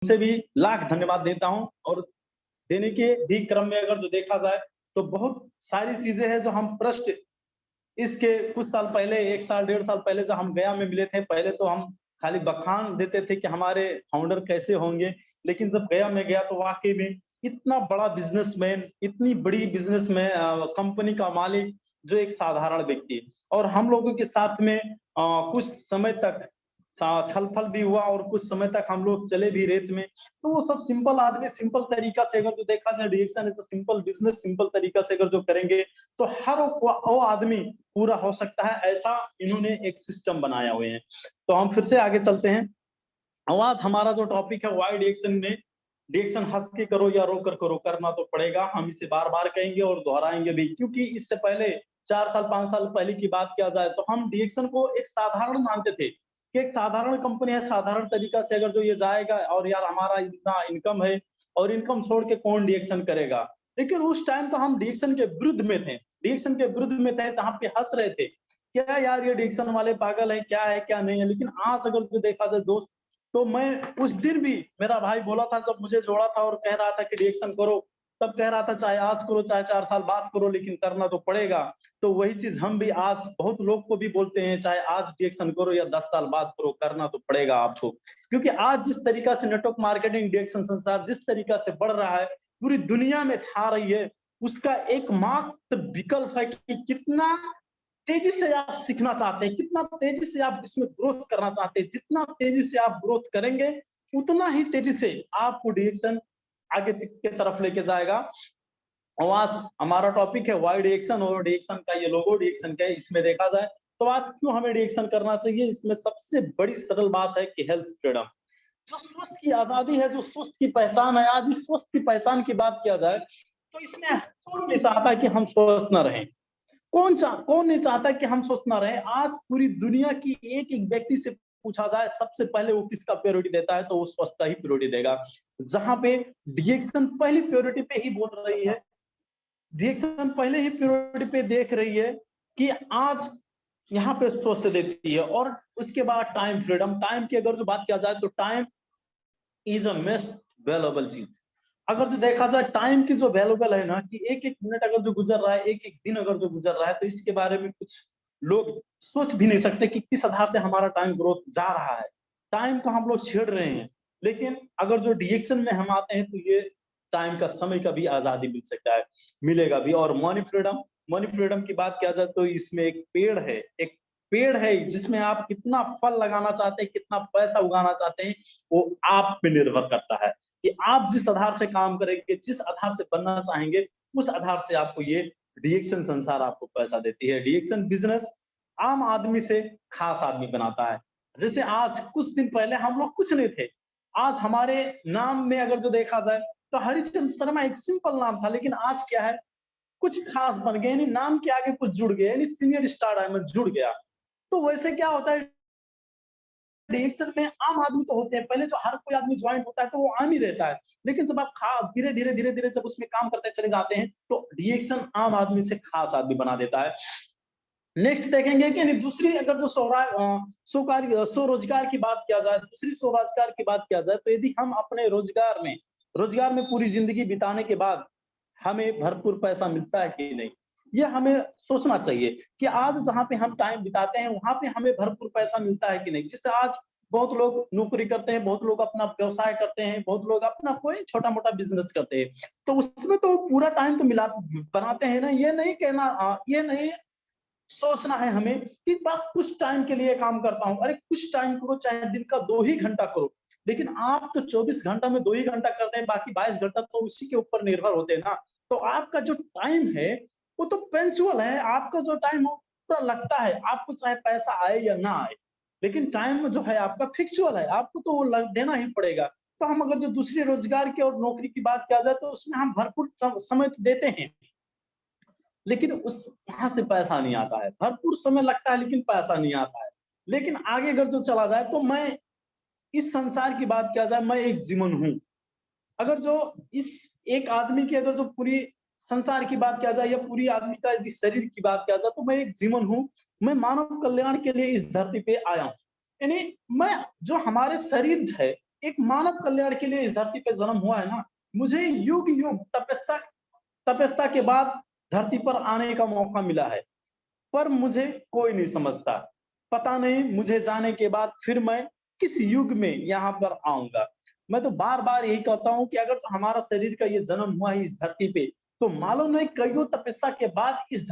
उनसे भी लाख धन्यवाद देता हूँ। और देने के भी क्रम में अगर जो देखा जाए तो बहुत सारी चीजें हैं जो हम पृष्ठ इसके कुछ साल पहले, 1 साल, 1.5 साल पहले जब हम गया में मिले थे, पहले तो हम खाली बखान देते थे कि हमारे फाउंडर कैसे होंगे। लेकिन जब गया में गया तो वाक़ई में इतना बड़ा बिज़नेसमैन, इतनी बड़ी कंपनी का मालिक जो एक साधारण व्यक्ति है। और हम लोगों के साथ में कुछ समय तक छल-फल भी हुआ और कुछ समय तक हम लोग चले भी रेत में। तो वो सब सिंपल आदमी सिंपल तरीका से अगर जो देखा जाए direction is a simple business, simple तरीका से अगर जो करेंगे तो हर वो आदमी पूरा हो सकता है, ऐसा इन्होंने एक सिस्टम बनाया हुए हैं। तो हम फिर से आगे चलते हैं। अब आज हमारा जो टॉपिक है वाई डिरेक्शन में, डिरेक्शन हँस के करो या रो कर करो, करना तो पड़ेगा। हम इसे बार-बार कहेंगे और दोहराएँगे भी, क्योंकि इससे पहले 4 साल, 5 साल पहले की बात किया जाए तो हम डिरेक्शन को एक साधारण मानते थे, कि एक साधारण कंपनी है, साधारण तरीका से अगर जो ये जाएगा और यार हमारा इतना इनकम है और इनकम छोड़ के कौन डिरेक्शन करेगा। लेकिन उस टाइम तो हम डिरेक्शन के विरुद्ध में थे, डिरेक्शन के विरुद्ध में थे, जहाँ पे हँस रहे थे। क्या यार ये डिरेक्शन वाले पागल हैं, क्या है, क्या नहीं है। लेकिन आज अगर जो देखा जाए दोस्त, तो मैं उस दिन भी मेरा भाई बोला था जब मुझे जोड़ा था और कह रहा था कि रिएक्शन करो, तब कह रहा था चाहे आज करो चाहे 4 साल बाद करो, लेकिन करना तो पड़ेगा। तो वही चीज़ हम भी आज बहुत लोग को भी बोलते हैं, चाहे आज रिएक्शन करो या 10 साल बाद करो, करना तो पड़ेगा आपको। क्योंकि आज जिस तरीका से नेटवर्क मार्केटिंग रिएक्शन संसार जिस तरीका से बढ़ रहा है, पूरी दुनिया में छा रही है, उसका एकमात्र विकल्प है कि कितना तेजी से आप सीखना चाहते हैं, कितना तेजी से आप इसमें ग्रोथ करना चाहते हैं। जितना तेजी से आप ग्रोथ करेंगे, उतना ही तेजी से आपको डिरेक्शन आगे की तरफ लेके जाएगा। और आज हमारा टॉपिक है वाई डिरेक्शन, और डिरेक्शन का ये लोगो डिरेक्शन का है। इसमें देखा जाए तो आज क्यों हमें डिरेक्शन करना चाहिए, इसमें सबसे बड़ी सरल बात है कि हेल्थ फ्रीडम, जो स्वस्थ की आजादी है, जो स्वस्थ की पहचान है। आज इस स्वस्थ की पहचान की बात किया जाए तो इसमें कौन नहीं चाहता कि हम स्वस्थ न रहें। कौन नहीं चाहता कि हम स्वस्थ ना रहें। आज पूरी दुनिया की एक-एक व्यक्ति से पूछा जाए सबसे पहले वो किसका प्रायोरिटी देता है, तो वो स्वस्थ का ही प्रायोरिटी देगा। जहाँ पे डिएक्शन पहली प्रायोरिटी पे ही बोल रही है, डिएक्शन पहले ही प्रायोरिटी पे देख रही है कि आज यहाँ पे स्वस्थ देती है। और उसके बाद टाइम फ्रीडम, टाइम की अगर जो बात किया जाए तो time is a most valuable चीज। अगर जो देखा जाए टाइम की जो वैल्यूएबल है ना, कि एक एक मिनट अगर जो गुजर रहा है, एक एक दिन अगर जो गुजर रहा है, तो इसके बारे में कुछ लोग सोच भी नहीं सकते कि किस आधार से हमारा टाइम ग्रोथ जा रहा है। टाइम को हम लोग छेड़ रहे हैं। लेकिन अगर जो डिएक्शन में हम आते हैं तो ये टाइम का, समय का भी आजादी मिल सकता है, मिलेगा भी। और मनी फ्रीडम, मनी फ्रीडम की बात किया जाए तो इसमें एक पेड़ है जिसमें आप कितना फल लगाना चाहते हैं, कितना पैसा उगाना चाहते हैं, वो आप पे निर्भर करता है कि आप जिस आधार से काम करेंगे, जिस आधार से बनना चाहेंगे, उस आधार से आपको ये डिएक्शन संसार आपको पैसा देती है। डिएक्शन बिजनेस आम आदमी से खास आदमी बनाता है। जैसे आज कुछ दिन पहले हम लोग कुछ नहीं थे, आज हमारे नाम में अगर जो देखा जाए तो हरिचंद शर्मा एक सिंपल नाम था, लेकिन आज क्या है, कुछ खास बन गए, यानी नाम के आगे कुछ जुड़ गए, यानी सीनियर स्टार डायमंड जुड़ गया। तो वैसे क्या होता है, रिएक्शन में आम आदमी तो होते हैं, पहले जो हर कोई आदमी ज्वाइन होता है तो वो आम ही रहता है। लेकिन जब आप धीरे-धीरे जब उसमें काम करते चले जाते हैं, तो रिएक्शन आम आदमी से खास आदमी बना देता है। नेक्स्ट देखेंगे कि दूसरी अगर जो स्वरोजगार की बात किया जाए, दूसरी स्वरोजगार की बात किया जाए, तो यदि हम अपने रोजगार में पूरी जिंदगी बिताने के बाद हमें भरपूर पैसा मिलता है कि नहीं, ये हमें सोचना चाहिए कि आज जहाँ पे हम टाइम बिताते हैं वहां पे हमें भरपूर पैसा मिलता है कि नहीं। जैसे आज बहुत लोग नौकरी करते हैं, बहुत लोग अपना व्यवसाय करते हैं, बहुत लोग अपना कोई छोटा मोटा बिजनेस करते हैं, तो उसमें तो पूरा टाइम तो मिला बनाते हैं ना। ये नहीं कहना, ये नहीं सोचना है हमें कि बस कुछ टाइम के लिए काम करता हूँ। अरे कुछ टाइम करो, चाहे दिन का 2 ही घंटा करो, लेकिन आप तो 24 घंटा में 2 ही घंटा करते हैं, बाकी 22 घंटा तो उसी के ऊपर निर्भर होते हैं ना। तो आपका जो टाइम है वो तो पंक्चुअल है, आपका जो टाइम हो पूरा लगता है, आपको चाहे पैसा आए या ना आए, लेकिन टाइम जो है आपका फिक्चुअल है, आपको तो वो देना ही पड़ेगा। तो हम अगर जो दूसरे रोजगार की और नौकरी की बात किया जाए तो उसमें हम भरपूर समय तो देते हैं, लेकिन उस वहां से पैसा नहीं आता है। भरपूर समय लगता है लेकिन पैसा नहीं आता है। लेकिन आगे अगर जो चला जाए तो मैं इस संसार की बात किया जाए, मैं एक जीवन हूँ। अगर जो इस एक आदमी की अगर जो पूरी संसार की बात किया जाए या पूरी आदमी का यदि शरीर की बात किया जाए, तो मैं एक जीवन हूँ। मैं मानव कल्याण के लिए इस धरती पे आया हूँ। यानी मैं जो हमारे शरीर है, एक मानव कल्याण के लिए इस धरती पे जन्म हुआ है ना, मुझे युग युग तपस्या तपस्या के बाद धरती पर आने का मौका मिला है, पर मुझे कोई नहीं समझता। पता नहीं मुझे जाने के बाद फिर मैं किस युग में यहाँ पर आऊँगा। मैं तो बार-बार यही कहता हूँ कि अगर तो हमारा शरीर का ये जन्म हुआ है इस धरती पे, तो मालूम नहीं कईयों तपस्या के बाद इस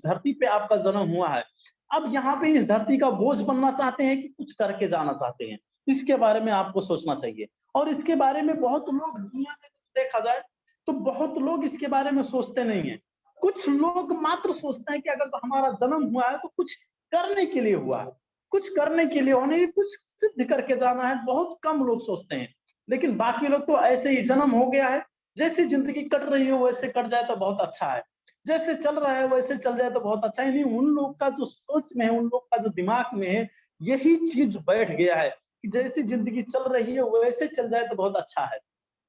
धरती पे आपका जन्म हुआ है। अब यहाँ पे इस धरती का बोझ बनना चाहते हैं कि कुछ करके जाना चाहते हैं, इसके बारे में आपको सोचना चाहिए। और इसके बारे में बहुत लोग दुनिया में देखा जाए, तो बहुत लोग इसके बारे में सोचते नहीं हैं। कुछ लोग मात्र सोचते हैं कि अगर तो हमारा जन्म हुआ है तो कुछ करने के लिए हुआ है, कुछ करने के लिए होने कुछ सिद्ध करके जाना है, बहुत कम लोग सोचते हैं। लेकिन बाकी लोग तो ऐसे ही जन्म हो गया है, जैसी जिंदगी कट रही है वैसे कट जाए तो बहुत अच्छा है, जैसे चल रहा है वैसे चल जाए तो बहुत अच्छा है। नहीं, उन लोग का जो सोच में है, उन लोग का जो दिमाग में है, यही चीज बैठ गया है कि जैसी जिंदगी चल रही है वैसे चल जाए तो बहुत अच्छा है,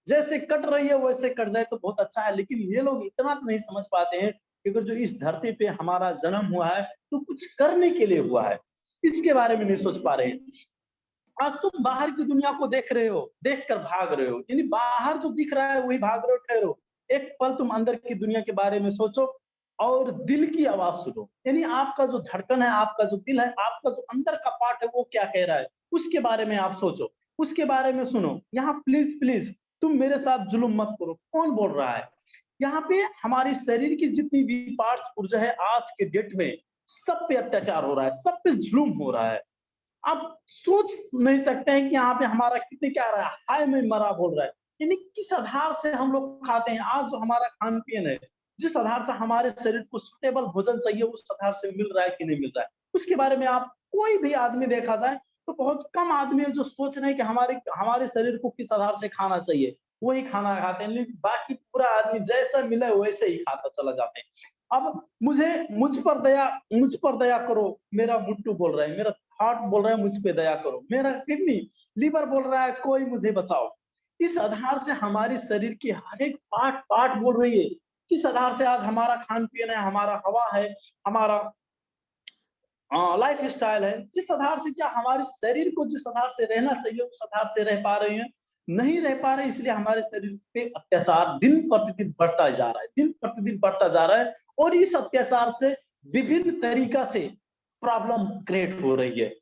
जैसे कट रही है वैसे कट जाए तो बहुत अच्छा है। लेकिन ये लोग इतना तो नहीं समझ पाते हैं कि अगर जो इस धरती पे हमारा जन्म हुआ है तो कुछ करने के लिए हुआ है, इसके बारे में नहीं सोच पा रहे हैं। आज तुम बाहर की दुनिया को देख रहे हो, देख कर भाग रहे हो, यानी बाहर जो दिख रहा है वही भाग रहे हो, ठहरो। एक पल तुम अंदर की दुनिया के बारे में सोचो और दिल की आवाज सुनो, यानी आपका जो धड़कन है, आपका जो दिल है, आपका जो अंदर का पार्ट है वो क्या कह रहा है, उसके बारे में आप सोचो, उसके बारे में सुनो। यहाँ प्लीज प्लीज तुम मेरे साथ जुल्म मत करो। कौन बोल रहा है? यहाँ पे हमारी शरीर की जितनी भी पार्ट्स ऊर्जा है आज के डेट में, सब पे अत्याचार हो रहा है, सब पे जुल्म हो रहा है। आप सोच नहीं सकते हैं कि यहाँ पे हमारा कितने क्या रहा है, हाय मैं मरा बोल रहा है, यानी किस आधार से हम लोग खाते हैं। आज जो हमारा खान पीन है, जिस आधार से हमारे शरीर को सुटेबल भोजन चाहिए, उस आधार से मिल रहा है कि नहीं मिल रहा है, उसके बारे में आप कोई भी आदमी देखा जाए तो बहुत कम आदमी है जो सोच रहे हैं कि हमारे हमारे शरीर को किस आधार से खाना चाहिए, वही खाना खाते हैं। लेकिन बाकी पूरा आदमी जैसा मिले वैसे ही खाता चला जाते हैं। अब मुझ पर दया करो, मेरा मुट्टू बोल रहा है, मेरा हार्ट बोल रहा है मुझ पे दया करो, मेरा किडनी लीवर बोल रहा है कोई मुझे बचाओ। इस आधार से हमारी शरीर की हर एक पार्ट पार्ट बोल रही है, किस आधार से आज हमारा खान पीन है, हमारा हवा है, हमारा लाइफ स्टाइल है, जिस आधार से क्या हमारे शरीर को जिस आधार से रहना चाहिए उस आधार से रह पा रहे हैं, नहीं रह पा रहे, इसलिए हमारे शरीर पे अत्याचार दिन प्रतिदिन बढ़ता जा रहा है, दिन प्रतिदिन बढ़ता जा रहा है। और इस अत्याचार से विभिन्न तरीका से प्रॉब्लम क्रिएट हो रही है,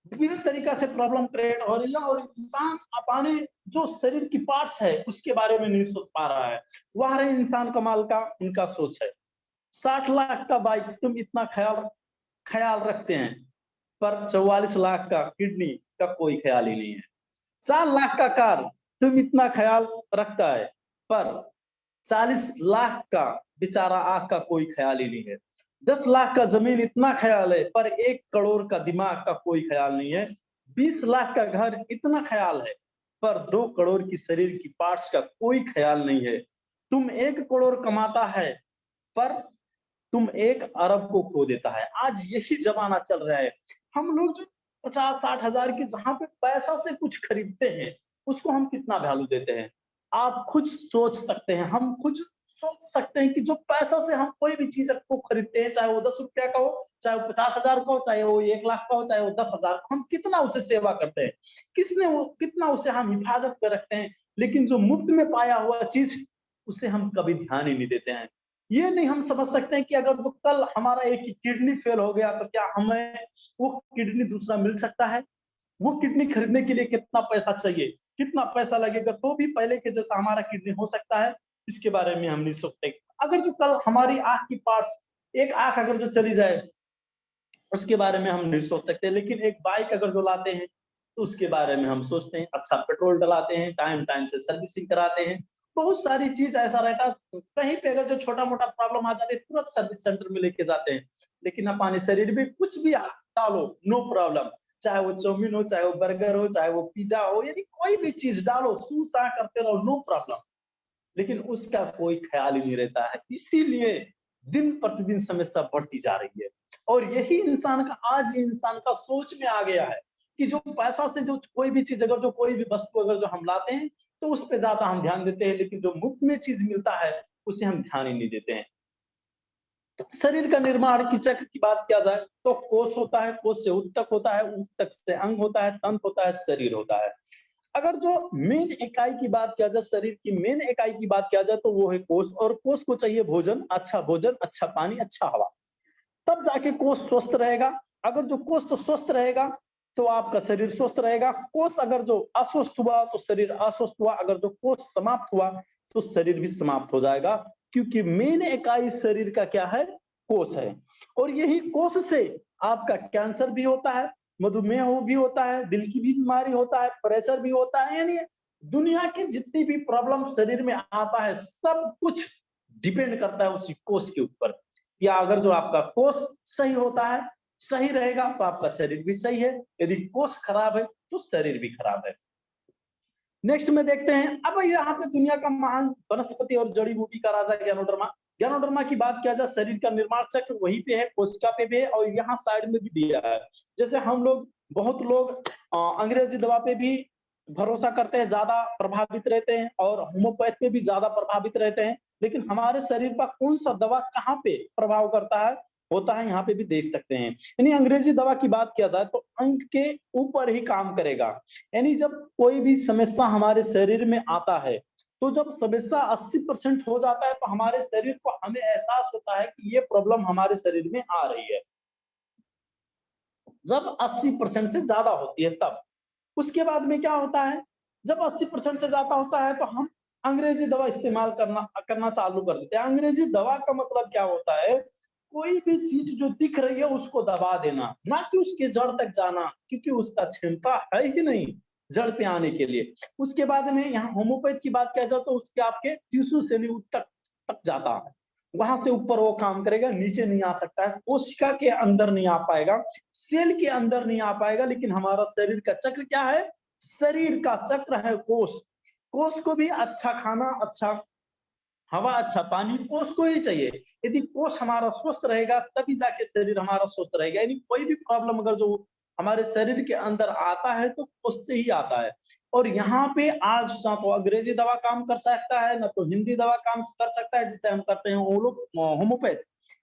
विभिन्न तरीका से प्रॉब्लम क्रिएट हो रही है, और इंसान अपने जो शरीर की पार्ट्स है उसके बारे में नहीं सोच पा रहा है। वह रहे इंसान कमाल का उनका सोच है। 60 लाख का बाइक तुम इतना ख्याल ख्याल रखते हैं, पर 44 लाख का किडनी का कोई ख्याल ही नहीं है। 4 लाख का कार तुम इतना ख्याल रखता है, पर 40 लाख का बेचारा आंख का कोई ख्याल ही नहीं है। 10 लाख का जमीन इतना ख्याल है, पर 1 करोड़ का दिमाग का कोई ख्याल नहीं है। 20 लाख का घर इतना ख्याल है, पर 2 करोड़ की शरीर की पार्ट्स का कोई ख्याल नहीं है। तुम 1 करोड़ कमाता है, पर तुम 1 अरब को खो देता है। आज यही जमाना चल रहा है। हम लोग जो 50-60 हजार की जहां पे पैसा से कुछ खरीदते हैं, उसको हम कितना वैल्यू देते हैं, आप खुद सोच सकते हैं। हम खुद सोच सकते हैं कि जो पैसा से हम कोई भी चीज को खरीदते हैं, चाहे वो 10 रुपया का हो, चाहे वो 50 हजार का हो, चाहे वो 1 लाख का हो, चाहे वो 10 हजार का, हम कितना उसे सेवा करते हैं, कितना उसे हम हिफाजत पे रखते हैं। लेकिन जो मुफ्त में पाया हुआ चीज, उसे हम कभी ध्यान ही नहीं देते हैं। ये नहीं हम समझ सकते हैं कि अगर तो कल हमारा एक किडनी फेल हो गया तो क्या हमें वो किडनी दूसरा मिल सकता है? वो किडनी खरीदने के लिए कितना पैसा चाहिए, कितना पैसा लगेगा तो भी पहले के जैसा हमारा किडनी हो सकता है, इसके बारे में हम नहीं सोचते। अगर जो कल हमारी आंख की पार्ट्स, एक आंख अगर जो चली जाए, उसके बारे में हम नहीं सोच सकते। लेकिन एक बाइक अगर जो लाते हैं तो उसके बारे में हम सोचते हैं, अच्छा पेट्रोल डलाते हैं, टाइम टाइम से सर्विसिंग कराते हैं, बहुत सारी चीज ऐसा रहता है। कहीं पे अगर जो छोटा मोटा प्रॉब्लम आ जाती है तुरंत सर्विस सेंटर में लेके जाते हैं। लेकिन अपने शरीर में कुछ भी डालो, नो प्रॉब्लम, चाहे वो चाउमीन हो, चाहे वो बर्गर हो, चाहे वो पिज्जा हो, यानी कोई भी चीज डालो, सू सा करते रहो, नो प्रॉब्लम। लेकिन उसका कोई ख्याल ही नहीं रहता है। इसीलिए दिन प्रतिदिन समस्या बढ़ती जा रही है। और यही इंसान का आज इंसान का सोच में आ गया है कि जो पैसा से जो कोई भी चीज, अगर जो कोई भी वस्तु अगर जो हम लाते हैं तो उस पे ज्यादा हम ध्यान देते हैं, लेकिन जो मुफ्त में चीज मिलता है उसे हम ध्यान ही नहीं देते हैं। तो शरीर का निर्माण की चक्र की बात किया जाए तो कोष होता है, कोष से ऊतक होता है, ऊतक से अंग होता है, तंत्र होता है, शरीर होता है। अगर जो मेन इकाई की बात किया जाए, शरीर की मेन इकाई की बात किया जाए, तो वो है कोष, और कोष को चाहिए भोजन, अच्छा पानी, अच्छा हवा, तब जाके कोष स्वस्थ रहेगा। अगर जो कोष तो स्वस्थ रहेगा तो आपका शरीर स्वस्थ रहेगा। कोष अगर जो अस्वस्थ हुआ तो शरीर अस्वस्थ हुआ, अगर जो कोष समाप्त हुआ तो शरीर भी समाप्त हो जाएगा, क्योंकि मेन इकाई शरीर का क्या है, कोष है। और यही कोष से आपका कैंसर भी होता है, मधुमेह भी होता है, दिल की भी बीमारी होता है, प्रेशर भी होता है। यानी दुनिया की जितनी भी प्रॉब्लम शरीर में आता है, सब कुछ डिपेंड करता है उसी कोष के ऊपर। या अगर जो आपका कोष सही होता है, सही रहेगा, तो आपका शरीर भी सही है। यदि कोष खराब है तो शरीर भी खराब है। नेक्स्ट में देखते हैं, अब यहाँ पे दुनिया का महान वनस्पति और जड़ी बूटी का राजा ज्ञानोडर्मा। ज्ञानोडर्मा की बात किया जाए, शरीर का निर्माण चक्र वहीं पे है, कोशिका पे भी है, और यहाँ साइड में भी दिया है। जैसे हम लोग, बहुत लोग अंग्रेजी दवा पे भी भरोसा करते हैं, ज्यादा प्रभावित रहते हैं, और होम्योपैथ पे भी ज्यादा प्रभावित रहते हैं। लेकिन हमारे शरीर पर कौन सा दवा कहाँ पे प्रभाव करता है, होता है, यहाँ पे भी देख सकते हैं। यानी अंग्रेजी दवा की बात किया जाए तो अंग के ऊपर ही काम करेगा। यानी जब कोई भी समस्या हमारे शरीर में आता है, तो जब समस्या 80% हो जाता है, तो हमारे शरीर को, हमें एहसास होता है कि ये प्रॉब्लम हमारे शरीर में आ रही है। जब 80% से ज्यादा होती है तब। उसके बाद में क्या होता है, जब 80% से ज्यादा होता है तो हम अंग्रेजी दवा इस्तेमाल करना करना चालू कर देते हैं। अंग्रेजी दवा का मतलब क्या होता है, कोई भी चीज जो दिख रही है उसको दबा देना, ना कि उसके जड़ तक जाना, क्योंकि उसका क्षमता है ही नहीं जड़ पे आने के लिए। उसके बाद में यहाँ होम्योपैथ की बात किया जाए तो उसके आपके टिश्यू से तक तक जाता है, वहां से ऊपर वो काम करेगा, नीचे नहीं आ सकता है, कोशिका के अंदर नहीं आ पाएगा, सेल के अंदर नहीं आ पाएगा। लेकिन हमारा शरीर का चक्र क्या है, शरीर का चक्र है कोष। कोष को भी अच्छा खाना, अच्छा हवा, अच्छा पानी कोष को ही चाहिए। यदि कोष हमारा स्वस्थ रहेगा तभी जाके शरीर हमारा स्वस्थ रहेगा। यानी कोई भी प्रॉब्लम अगर जो हमारे शरीर के अंदर आता है तो कोष से ही आता है। और यहाँ पे आज ना तो अंग्रेजी दवा काम कर सकता है, ना तो हिंदी दवा काम कर सकता है, जिसे हम करते हैं वो लोग होम्योपैथ,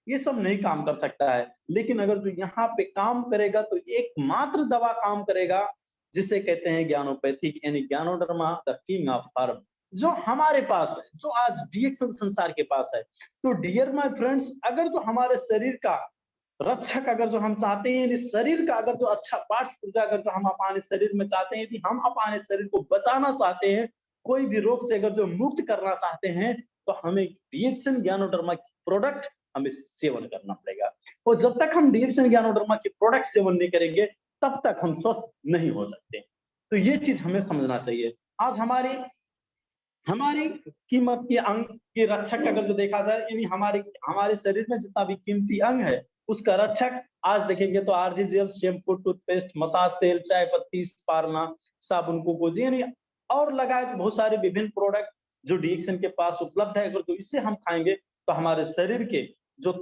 ये सब नहीं काम कर सकता है। लेकिन अगर जो यहाँ पे काम करेगा तो एकमात्र दवा काम करेगा, जिसे कहते हैं ज्ञानोपैथिक, यानी ज्ञानोडर्मा द किंग ऑफ हर्ब, जो हमारे पास है, जो आज डीएक्सन संसार के पास है। तो डियर माय फ्रेंड्स, अगर जो हमारे शरीर का रक्षक, अगर जो हम चाहते हैं, शरीर का अगर जो अच्छा पार्ट पुर्जा अगर जो हम अपने शरीर में चाहते हैं, यदि हम अपने शरीर को बचाना चाहते हैं, कोई भी रोग से अगर जो मुक्त करना चाहते हैं, तो हमें डीएक्सन ज्ञानोडर्मा की प्रोडक्ट हमें सेवन करना पड़ेगा। और जब तक हम डीएक्सन ज्ञानोडर्मा की प्रोडक्ट सेवन नहीं करेंगे, तब तक हम स्वस्थ नहीं हो सकते। तो ये चीज हमें समझना चाहिए। आज हमारी कीमत के अंग के रक्षक अगर जो देखा जाए, यानी हमारे हमारे शरीर में जितना भी कीमती अंग है, उसका रक्षक आज देखेंगे तो RG gel, shampoo, toothpaste, massage तेल, चाय पत्ती, पारना, साबुन, कोकोजी, यानी और लगाए बहुत सारे विभिन्न प्रोडक्ट जो डीएक्सन के पास उपलब्ध है। अगर तो इससे हम खाएंगे तो हमारे शरीर के जो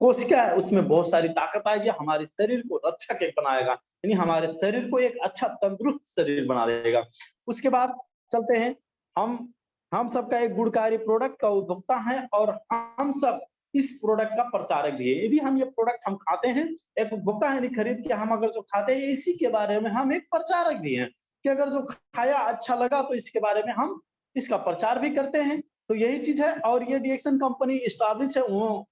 कोशिका है उसमें बहुत सारी ताकत आएगी, हमारे शरीर को रक्षक एक बनाएगा, यानी हमारे शरीर को एक अच्छा तंदुरुस्त शरीर बना देगा। उसके बाद चलते हैं, हम सबका एक गुणकारी प्रोडक्ट का उपभोक्ता है, और हम सब इस प्रोडक्ट का प्रचारक भी है। यदि हम ये प्रोडक्ट हम खाते हैं, एक उपभोक्ता है, नहीं खरीद के हम अगर जो खाते हैं, इसी के बारे में हम एक प्रचारक भी हैं, कि अगर जो खाया अच्छा लगा तो इसके बारे में हम इसका प्रचार भी करते हैं। तो यही चीज है। और ये डीएक्सन कंपनी स्टैब्लिश है, वो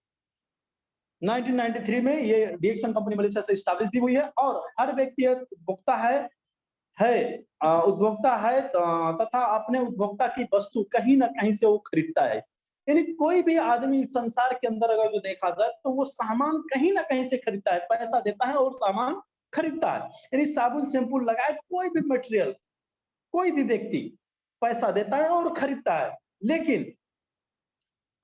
1993 में ये डीएक्सन कंपनी मलेशिया से स्टैब्लिश भी हुई है, और हर व्यक्ति एक उपभोक्ता उपभोक्ता है, तथा अपने उपभोक्ता की वस्तु कहीं ना कहीं से वो खरीदता है। यानी कोई भी आदमी संसार के अंदर अगर जो देखा जाए तो वो सामान कहीं ना कहीं से खरीदता है, पैसा देता है और सामान खरीदता है। यानी साबुन, शैम्पू लगाए कोई भी मटेरियल, कोई भी व्यक्ति पैसा देता है और खरीदता है। लेकिन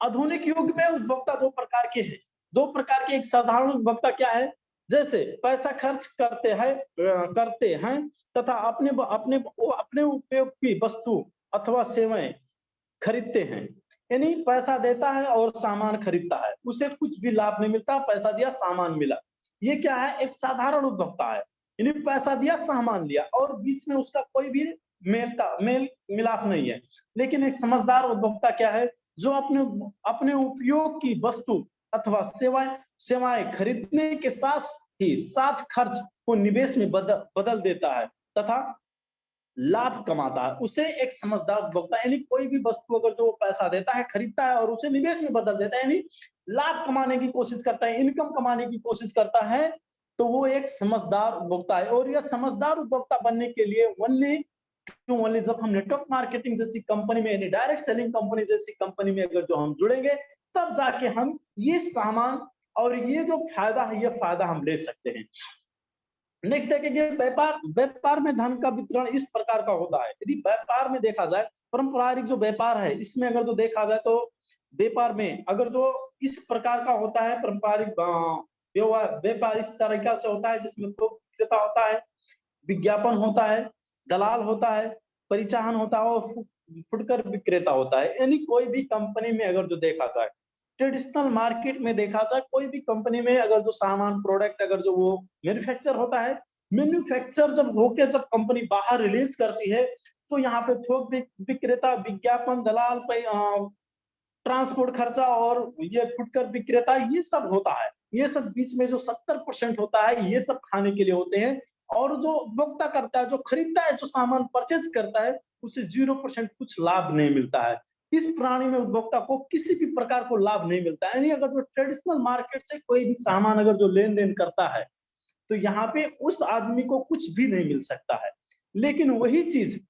आधुनिक युग में उपभोक्ता दो प्रकार के हैं। दो प्रकार के, एक साधारण उपभोक्ता क्या है, जैसे पैसा खर्च करते हैं तथा अपने अपने अपने उपयोग की वस्तु अथवा सेवाएं खरीदते हैं। यानी पैसा देता है और सामान खरीदता है, उसे कुछ भी लाभ नहीं मिलता, पैसा दिया सामान मिला। ये क्या है, एक साधारण उपभोक्ता है, यानी पैसा दिया सामान लिया और बीच में उसका कोई भी मेल मिलाप नहीं है। लेकिन एक समझदार उपभोक्ता क्या है, जो अपने अपने उपयोग की वस्तु अथवा सेवाएं खरीदने के साथ ही साथ खर्च को निवेश में बदल देता है, तथा लाभ कमाता है, उसे एक समझदार उपभोक्ता, यानी कोई भी वस्तु अगर जो पैसा देता है, खरीदता है और उसे निवेश में बदल देता है, यानी लाभ कमाने की कोशिश करता है, इनकम कमाने की कोशिश करता है, तो वो एक समझदार उपभोक्ता है। और यह समझदार उपभोक्ता बनने के लिए ओनली जब हम नेटवर्क मार्केटिंग जैसी कंपनी में, यानी डायरेक्ट सेलिंग कंपनी जैसी कंपनी में अगर जो हम जुड़ेंगे, तब जाके हम ये सामान और ये जो फायदा है, ये फायदा हम ले सकते हैं। नेक्स्ट देखेंगे, व्यापार। व्यापार में धन का वितरण इस प्रकार का होता है। यदि व्यापार में देखा जाए, पारंपरिक जो व्यापार है, इसमें अगर जो देखा जाए तो व्यापार में अगर जो इस प्रकार का होता है, पारंपरिक व्यापार इस तरीका से होता है जिसमें तो विक्रेता होता है, विज्ञापन होता है, दलाल होता है, परिचालन होता है और फुटकर विक्रेता होता है। यानी कोई भी कंपनी में अगर जो देखा जाए, ट्रेडिशनल मार्केट में देखा जाए, कोई भी कंपनी में अगर जो सामान प्रोडक्ट अगर जो वो मैन्युफैक्चर होता है, मैन्युफैक्चर जब होके जब कंपनी बाहर रिलीज करती है, तो यहाँ पे थोक विक्रेता, विज्ञापन, दलाल, ट्रांसपोर्ट खर्चा और ये फुटकर विक्रेता, ये सब होता है। ये सब बीच में जो 70% होता है, ये सब खाने के लिए होते हैं। और जो उपभोक्ता करता है, जो खरीदता है, जो सामान परचेज करता है, उसे 0% कुछ लाभ नहीं मिलता है। इस प्रणाली में उपभोक्ता को किसी भी प्रकार को लाभ नहीं मिलता है। यानी अगर जो ट्रेडिशनल मार्केट से कोई भी सामान अगर जो लेन देन करता है, तो यहाँ पे उस आदमी को कुछ भी नहीं मिल सकता है। लेकिन वही चीज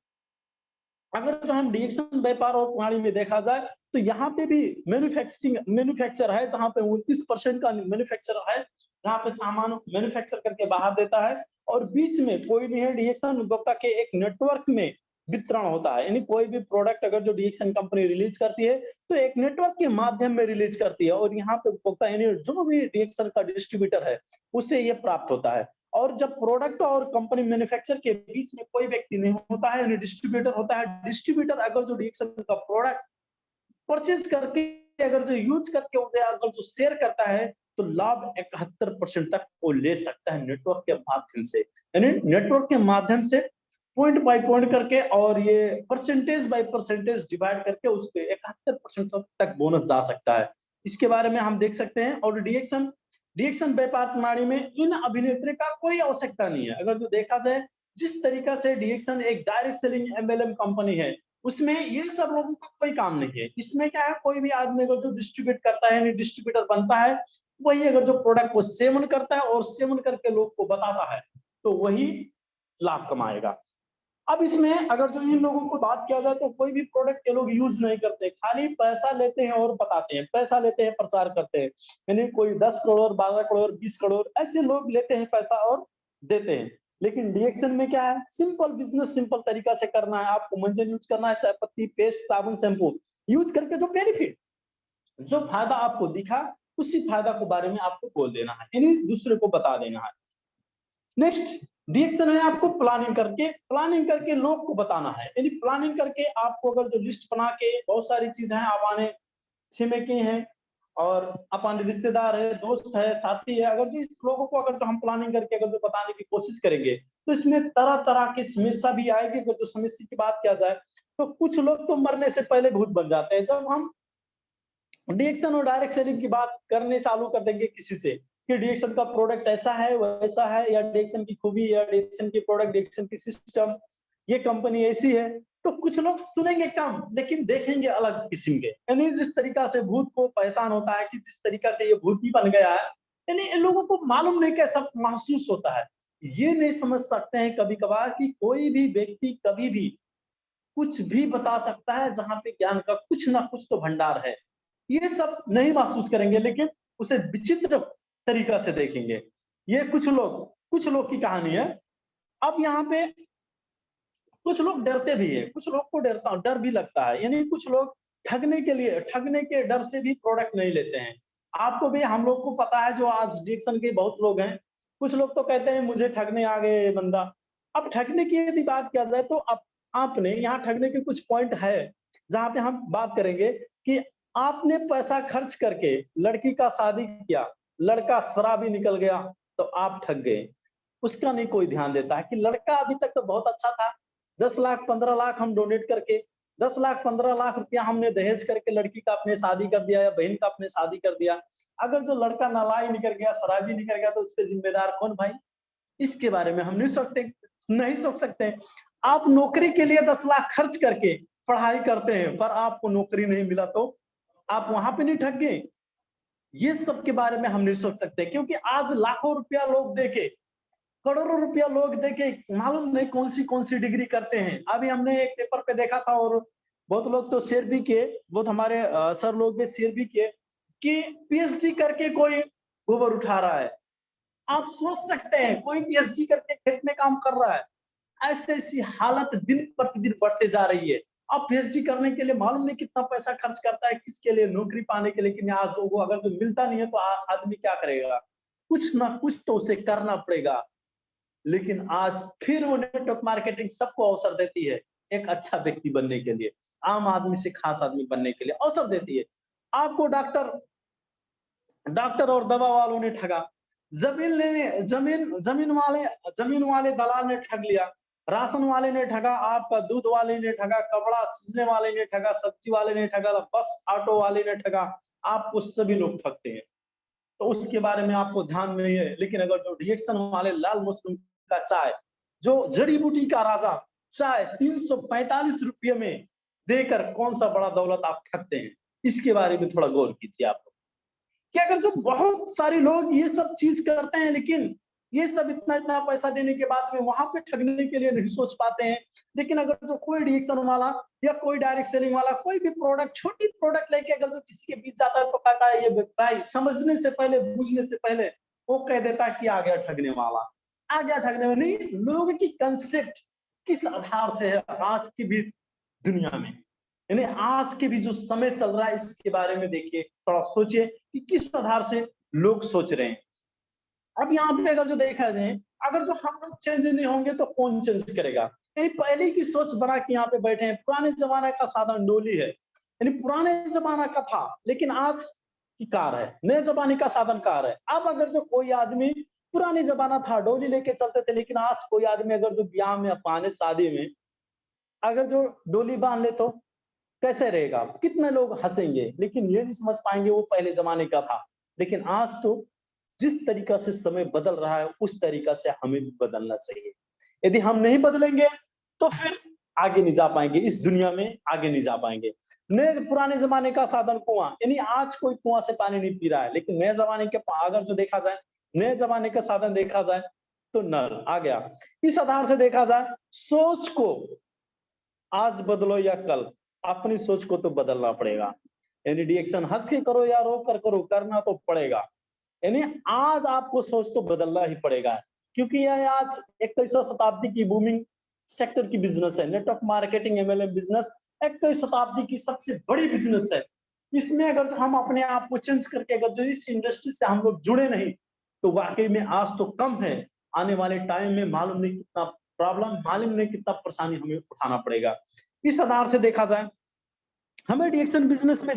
अगर जो हम डीएक्शन व्यापार और प्रणाली में देखा जाए, तो यहाँ पे भी मैन्युफैक्चर है, जहाँ पे 29% का मैन्युफैक्चर है, जहाँ पे सामान मैन्युफैक्चर करके बाहर देता है, और बीच में कोई भी है डीएक्शन उपभोक्ता के एक नेटवर्क में वितरण होता है। यानी कोई भी प्रोडक्ट अगर जो डीएक्शन कंपनी रिलीज करती है, तो एक नेटवर्क के माध्यम में रिलीज करती है, और यहाँ पे उपभोक्ता यानी जो भी डीएक्शन का डिस्ट्रीब्यूटर है, उससे ये प्राप्त होता है। और जब प्रोडक्ट और कंपनी मैन्युफैक्चर के बीच में कोई व्यक्ति नहीं होता है, यानी डिस्ट्रीब्यूटर होता है, डिस्ट्रीब्यूटर अगर जो डीएक्शन का प्रोडक्ट परचेज करके अगर जो यूज करके उसे अगर जो शेयर करता है, तो लाभ 71% तक वो ले सकता है नेटवर्क के माध्यम से। यानी नेटवर्क के माध्यम से पॉइंट बाय पॉइंट करके और ये परसेंटेज बाय परसेंटेज डिवाइड करके उसके 71% तक बोनस जा सकता है। इसके बारे में हम देख सकते हैं। और डीएक्शन डीएक्शन व्यापार प्रणाली में इन अभिनेत्री का कोई आवश्यकता नहीं है। अगर जो देखा जाए, जिस तरीका से डीएक्शन एक डायरेक्ट सेलिंग एमएलएम कंपनी है, उसमें ये सब लोगों का कोई काम नहीं है। इसमें क्या है, कोई भी आदमी अगर जो डिस्ट्रीब्यूट करता है, डिस्ट्रीब्यूटर बनता है, वही अगर जो प्रोडक्ट को सेवन करता है और सेवन करके लोग को बताता है, तो वही लाभ कमाएगा। अब इसमें अगर जो इन लोगों को बात किया जाए, तो कोई भी प्रोडक्ट ये लोग यूज नहीं करते, खाली पैसा लेते हैं और बताते हैं, पैसा लेते हैं, प्रचार करते हैं। यानी कोई 10 करोड़, 12 करोड़, 20 करोड़ ऐसे लोग लेते हैं पैसा और देते हैं। लेकिन डीएक्शन में क्या है, सिंपल बिजनेस, सिंपल तरीका से करना है। आपको मंजन यूज करना है, चाय पत्ती, पेस्ट, साबुन, शैम्पू यूज करके जो बेनिफिट, जो फायदा आपको दिखा, उसी फायदा के बारे में आपको बोल देना है, यानी दूसरे को बता देना है। नेक्स्ट डीएक्शन है, आपको प्लानिंग करके लोग को बताना है। यानी प्लानिंग करके आपको अगर जो लिस्ट बना के बहुत सारी चीजें हैं, आवाने छिमेकी हैं और अपन रिश्तेदार है, दोस्त है, साथी है, अगर जो इस लोगों को अगर जो हम प्लानिंग करके अगर जो बताने की कोशिश करेंगे, तो इसमें तरह तरह की समस्या भी आएगी। अगर जो समस्या की बात किया जाए, तो कुछ लोग तो मरने से पहले भूत बन जाते हैं। जब हम डीएक्शन और डायरेक्ट सेलिंग की बात करने चालू कर देंगे किसी से, कि डीएक्शन का प्रोडक्ट ऐसा है, वैसा है, या डीएक्शन की खूबी, या डीएक्शन की प्रोडक्ट, डीएक्शन की सिस्टम, ये कंपनी ऐसी है, तो कुछ लोग सुनेंगे कम, लेकिन देखेंगे अलग किस्म के। यानी जिस तरीका से भूत को पहचान होता है कि जिस तरीका से ये भूत ही बन गया है, यानी इन लोगों को मालूम नहीं कैसा महसूस होता है। ये नहीं समझ सकते हैं कभी कभार कि कोई भी व्यक्ति कभी भी कुछ भी बता सकता है, जहां पे ज्ञान का कुछ ना कुछ तो भंडार है। ये सब नहीं महसूस करेंगे, लेकिन उसे विचित्र तरीका से देखेंगे। ये कुछ लोग की कहानी है। अब यहाँ पे कुछ लोग डरते भी है, कुछ लोग को डर भी लगता है। यानी कुछ लोग ठगने के डर से भी प्रोडक्ट नहीं लेते हैं। आपको भी, हम लोग को पता है, जो आज डिक्शन के बहुत लोग हैं, कुछ लोग तो कहते हैं मुझे ठगने आ गए बंदा। अब ठगने की यदि बात किया जाए, तो आपने यहाँ ठगने के कुछ पॉइंट है, जहाँ पे हम बात करेंगे कि आपने पैसा खर्च करके लड़की का शादी किया, लड़का शराबी निकल गया, तो आप ठग गए। उसका नहीं कोई ध्यान देता है कि लड़का अभी तक तो बहुत अच्छा था, 10 लाख 15 लाख हम डोनेट करके, 10 लाख 15 लाख रुपया हमने दहेज करके लड़की का अपने शादी कर दिया, या बहन का अपने शादी कर दिया। अगर जो लड़का नालायक निकल गया, शराबी निकल गया, तो उसके जिम्मेदार कौन भाई? इसके बारे में हम नहीं सोच सकते। आप नौकरी के लिए 10 लाख खर्च करके पढ़ाई करते हैं, पर आपको नौकरी नहीं मिला तो आप वहां पे नहीं ठग गए? ये सब के बारे में हम नहीं सोच सकते, क्योंकि आज लाखों रुपया लोग देके, करोड़ों रुपया लोग देके मालूम नहीं कौन सी डिग्री करते हैं। अभी हमने एक पेपर पे देखा था, और बहुत लोग तो शेयर भी किए, बहुत हमारे सर लोग भी शेयर भी किए कि पीएचडी करके कोई गोबर उठा रहा है। आप सोच सकते हैं, कोई पीएचडी करके खेत में काम कर रहा है। ऐसी ऐसी हालत दिन प्रतिदिन बढ़ते जा रही है। अब पीएचडी करने के लिए मालूम नहीं कितना पैसा खर्च करता है, किसके लिए, नौकरी पाने के लिए। लेकिन आज वो अगर तो मिलता नहीं है तो आदमी क्या करेगा? कुछ ना कुछ तो उसे करना पड़ेगा। लेकिन आज फिर वो नेटवर्क मार्केटिंग सबको अवसर देती है, एक अच्छा व्यक्ति बनने के लिए, आम आदमी से खास आदमी बनने के लिए अवसर देती है। आपको डॉक्टर डॉक्टर और दवा वालों ने ठगा, जमीन वाले दलाल ने ठग लिया, राशन वाले ने ठगा, आपका दूध वाले ने ठगा, कपड़ा सिलने वाले ने ठगा, सब्जी वाले ने ठगा, बस ऑटो वाले ने ठगा। आपको सभी लोग ठगते हैं, तो उसके बारे में आपको ध्यान नहीं है। लेकिन अगर जो रिएक्शन वाले लाल मशरूम का चाय, जो जड़ी बूटी का राजा चाय 345 रुपये में देकर कौन सा बड़ा दौलत आप ठगते हैं, इसके बारे में थोड़ा गौर कीजिए आप। कि अगर जो बहुत सारे लोग ये सब चीज करते हैं, लेकिन ये सब इतना इतना पैसा देने के बाद में वहां पे ठगने के लिए नहीं सोच पाते हैं। लेकिन अगर जो कोई रिएक्शन वाला या कोई डायरेक्ट सेलिंग वाला कोई भी प्रोडक्ट, छोटी प्रोडक्ट लेके अगर जो किसी के बीच जाता है तो कहता है ये भाई, समझने से पहले, बूझने से पहले वो कह देता है कि आ गया ठगने वाला, आ गया ठगने वाला। नहीं, लोगों की कंसेप्ट किस आधार से है आज की भी दुनिया में, यानी आज के भी जो समय चल रहा है, इसके बारे में देखिए, थोड़ा सोचिए कि किस आधार से लोग सोच रहे हैं। अब यहाँ पे अगर जो देखा जाए, अगर जो हम लोग चेंज नहीं होंगे तो कौन चेंज करेगा? यानी पहले की सोच बना के यहाँ पे बैठे हैं। पुराने जमाने का साधन डोली है, यानी पुराने जमाना का था, लेकिन आज की कार है, नए जमाने का साधन कार है। अब अगर जो कोई आदमी, पुराने जमाना था डोली लेके चलते थे, लेकिन आज कोई आदमी अगर जो ब्याह में, अपने शादी में अगर जो डोली बांध ले तो कैसे रहेगा? कितने लोग हंसेंगे, लेकिन ये नहीं समझ पाएंगे वो पहले जमाने का था। लेकिन आज तो जिस तरीका से समय बदल रहा है, उस तरीका से हमें भी बदलना चाहिए। यदि हम नहीं बदलेंगे तो फिर आगे नहीं जा पाएंगे, इस दुनिया में आगे नहीं जा पाएंगे। नए पुराने जमाने का साधन कुआं, यानी आज कोई कुआं से पानी नहीं पी रहा है, लेकिन नए जमाने के अगर जो देखा जाए, नए जमाने का साधन देखा जाए तो नल आ गया। इस आधार से देखा जाए, सोच को आज बदलो या कल, अपनी सोच को तो बदलना पड़ेगा। यानी रिएक्शन हंस के करो या रो कर करो, करना तो पड़ेगा। यानी आज आपको सोच तो बदलना ही पड़ेगा, क्योंकि यह आज 21वीं शताब्दी की बूमिंग सेक्टर की बिजनेस है। नेटवर्क मार्केटिंग, एमएलएम बिजनेस 21वीं शताब्दी की सबसे बड़ी बिजनेस है। इसमें अगर हम अपने आप को चेंज करके अगर जो इस इंडस्ट्री से हम लोग जुड़े नहीं, तो वाकई में आज तो कम है, आने वाले टाइम में मालूम नहीं कितना प्रॉब्लम, मालूम नहीं कितना परेशानी हमें उठाना पड़ेगा। इस आधार से देखा जाए, हमें रिएक्शन बिजनेस में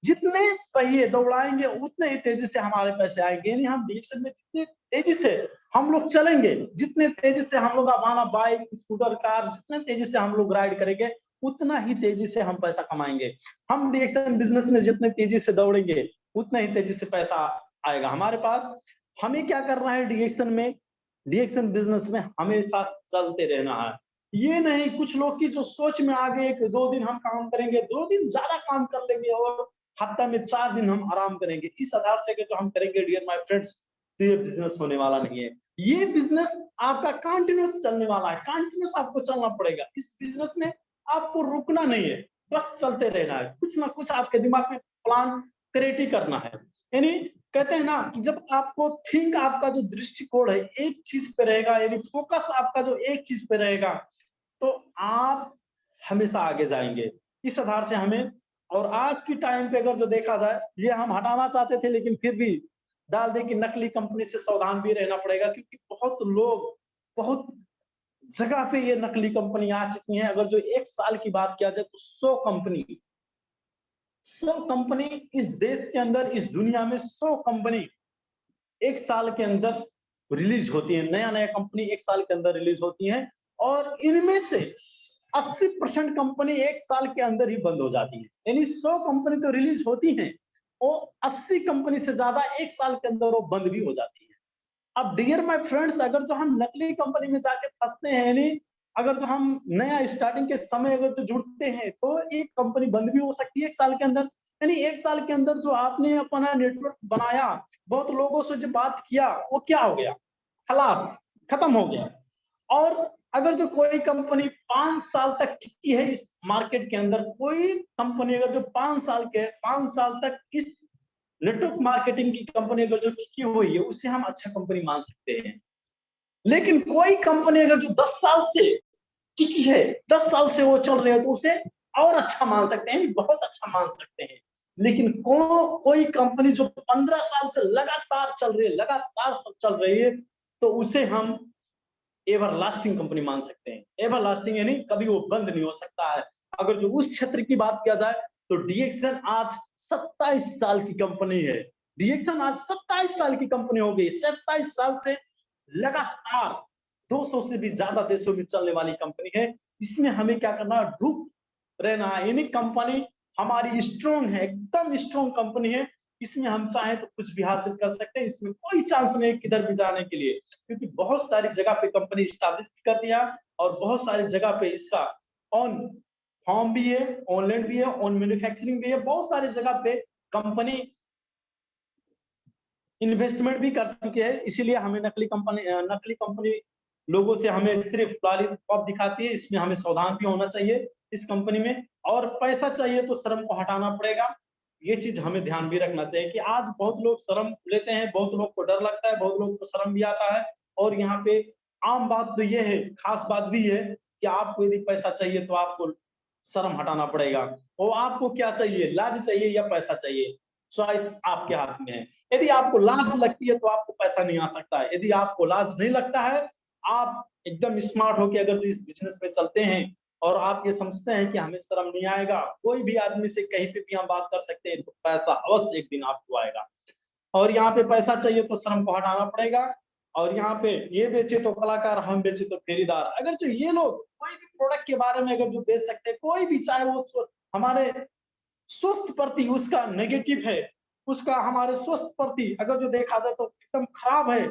जितने पहिए दौड़ाएंगे उतने ही तेजी से हमारे पैसे आएंगे। यानी हम रिएक्शन में जितने तेजी से हम लोग चलेंगे, जितने तेजी से हम लोग अपना बाइक, स्कूटर, कार, जितने तेजी से हम लोग राइड करेंगे, उतना ही तेजी से हम पैसा कमाएंगे। हम रिएक्शन बिजनेस में जितने तेजी से दौड़ेंगे, उतना ही तेजी से पैसा आएगा हमारे पास। हमें क्या करना है रिएक्शन में, रिएक्शन बिजनेस में हमेशा चलते रहना है। ये नहीं कुछ लोग की जो सोच में आ गए कि 2 दिन हम काम करेंगे, 2 दिन ज्यादा काम कर लेंगे और हफ्ता में 4 दिन हम आराम करेंगे, इस आधार से जो हम करेंगे डियर माय फ्रेंड्स, तो ये बिजनेस होने वाला नहीं है। ये बिजनेस आपका कंटिन्यूस चलने वाला है, कंटिन्यूस आपको चलना पड़ेगा। इस बिजनेस में आपको रुकना नहीं है, बस चलते रहना है। कुछ ना कुछ आपके दिमाग में प्लान क्रिएट ही करना है। यानी कहते हैं ना कि जब आपको थिंक, आपका जो दृष्टिकोण है एक चीज पे रहेगा, यानी फोकस आपका जो एक चीज पे रहेगा, तो आप हमेशा आगे जाएंगे। इस आधार से हमें, और आज की टाइम पे अगर जो देखा जाए, ये हम हटाना चाहते थे लेकिन फिर भी डाल दे कि नकली कंपनी से सावधान भी रहना पड़ेगा, क्योंकि बहुत लोग, बहुत जगह पे ये नकली कंपनी आ चुकी हैं। अगर जो 1 साल की बात किया जाए तो 100 कंपनी इस देश के अंदर, इस दुनिया में 100 कंपनी 1 साल के अंदर रिलीज होती है। नया नया कंपनी 1 साल के अंदर रिलीज होती है, और इनमें से 80% कंपनी 1 साल के अंदर ही बंद हो जाती है। यानी 100 कंपनी तो रिलीज होती हैं, और 80 कंपनी से ज्यादा 1 साल के अंदर वो बंद भी हो जाती है। अब डियर माय फ्रेंड्स, अगर जो हम नकली कंपनी में जाके फंसते हैं, यानी अगर जो हम नया स्टार्टिंग के समय अगर जो जुड़ते हैं तो एक कंपनी बंद भी हो सकती है 1 साल के अंदर। यानी 1 साल के अंदर जो आपने अपना नेटवर्क बनाया, बहुत लोगों से जो बात किया, वो क्या हो गया? खलास, खत्म हो गया। और अगर जो कोई कंपनी 5 साल तक टिकी है इस मार्केट के अंदर, कोई कंपनी अगर जो 5 साल तक इस नेटवर्क मार्केटिंग की कंपनी अगर जो टिकी हुई है, उसे हम अच्छा कंपनी मान सकते हैं। लेकिन कोई कंपनी अगर जो 10 साल से टिकी है, 10 साल से वो चल रही है, तो उसे और अच्छा मान सकते हैं, बहुत अच्छा मान सकते हैं। लेकिन कोई कंपनी जो 15 साल से लगातार चल रही है, लगातार चल रही है, तो उसे हम एवर लास्टिंग कंपनी मान सकते हैं। एवर लास्टिंग यानी कभी वो बंद नहीं हो सकता है। अगर जो उस क्षेत्र की बात किया जाए, तो डीएक्सन आज 27 साल की कंपनी है। डीएक्सन आज 27 साल की कंपनी हो गई। 27 साल से लगातार 200 से भी ज्यादा देशों में चलने वाली कंपनी है। इसमें हमें क्या करना है? डूब रहना है। यानी कंपनी हमारी स्ट्रॉन्ग है, एकदम स्ट्रॉन्ग कंपनी है। इसमें हम चाहें तो कुछ भी हासिल कर सकते हैं। इसमें कोई चांस नहीं किधर भी जाने के लिए, क्योंकि बहुत सारी जगह पे कंपनी स्टैब्लिश कर दिया और बहुत सारी जगह पे इसका ऑन फॉर्म भी है, ऑनलाइन भी है, ऑन मैन्युफैक्चरिंग भी है। बहुत सारी जगह पे कंपनी इन्वेस्टमेंट भी कर चुके हैं। इसीलिए हमें नकली कंपनी लोगों से हमें सिर्फ लॉलीपॉप दिखाती है। इसमें हमें सावधान भी होना चाहिए इस कंपनी में। और पैसा चाहिए तो शर्म को हटाना पड़ेगा। ये चीज हमें ध्यान भी रखना चाहिए कि आज बहुत लोग शर्म लेते हैं, बहुत लोग को डर लगता है, बहुत लोग को शर्म भी आता है। और यहाँ पे आम बात तो ये है, खास बात भी है कि आपको यदि पैसा चाहिए तो आपको शर्म हटाना पड़ेगा। और आपको क्या चाहिए? लाज चाहिए या पैसा चाहिए? चॉइस आपके हाथ में है। यदि आपको लाज लगती है तो आपको पैसा नहीं आ सकता है। यदि आपको लाज नहीं लगता है, आप एकदम स्मार्ट होके अगर इस बिजनेस में चलते हैं और आप ये समझते हैं कि हमें शर्म नहीं आएगा, कोई भी आदमी से कहीं पे भी हम बात कर सकते हैं, तो पैसा अवश्य एक दिन आपको आएगा। और यहाँ पे पैसा चाहिए तो शर्म को हटाना पड़ेगा। और यहाँ पे ये बेचे तो कलाकार, हम बेचे तो फेरीदार। अगर जो ये लोग कोई भी प्रोडक्ट के बारे में अगर जो बेच सकते हैं, कोई भी, चाहे वो हमारे स्वस्थ प्रति उसका नेगेटिव है, उसका हमारे स्वस्थ प्रति अगर जो देखा जाए तो एकदम खराब है,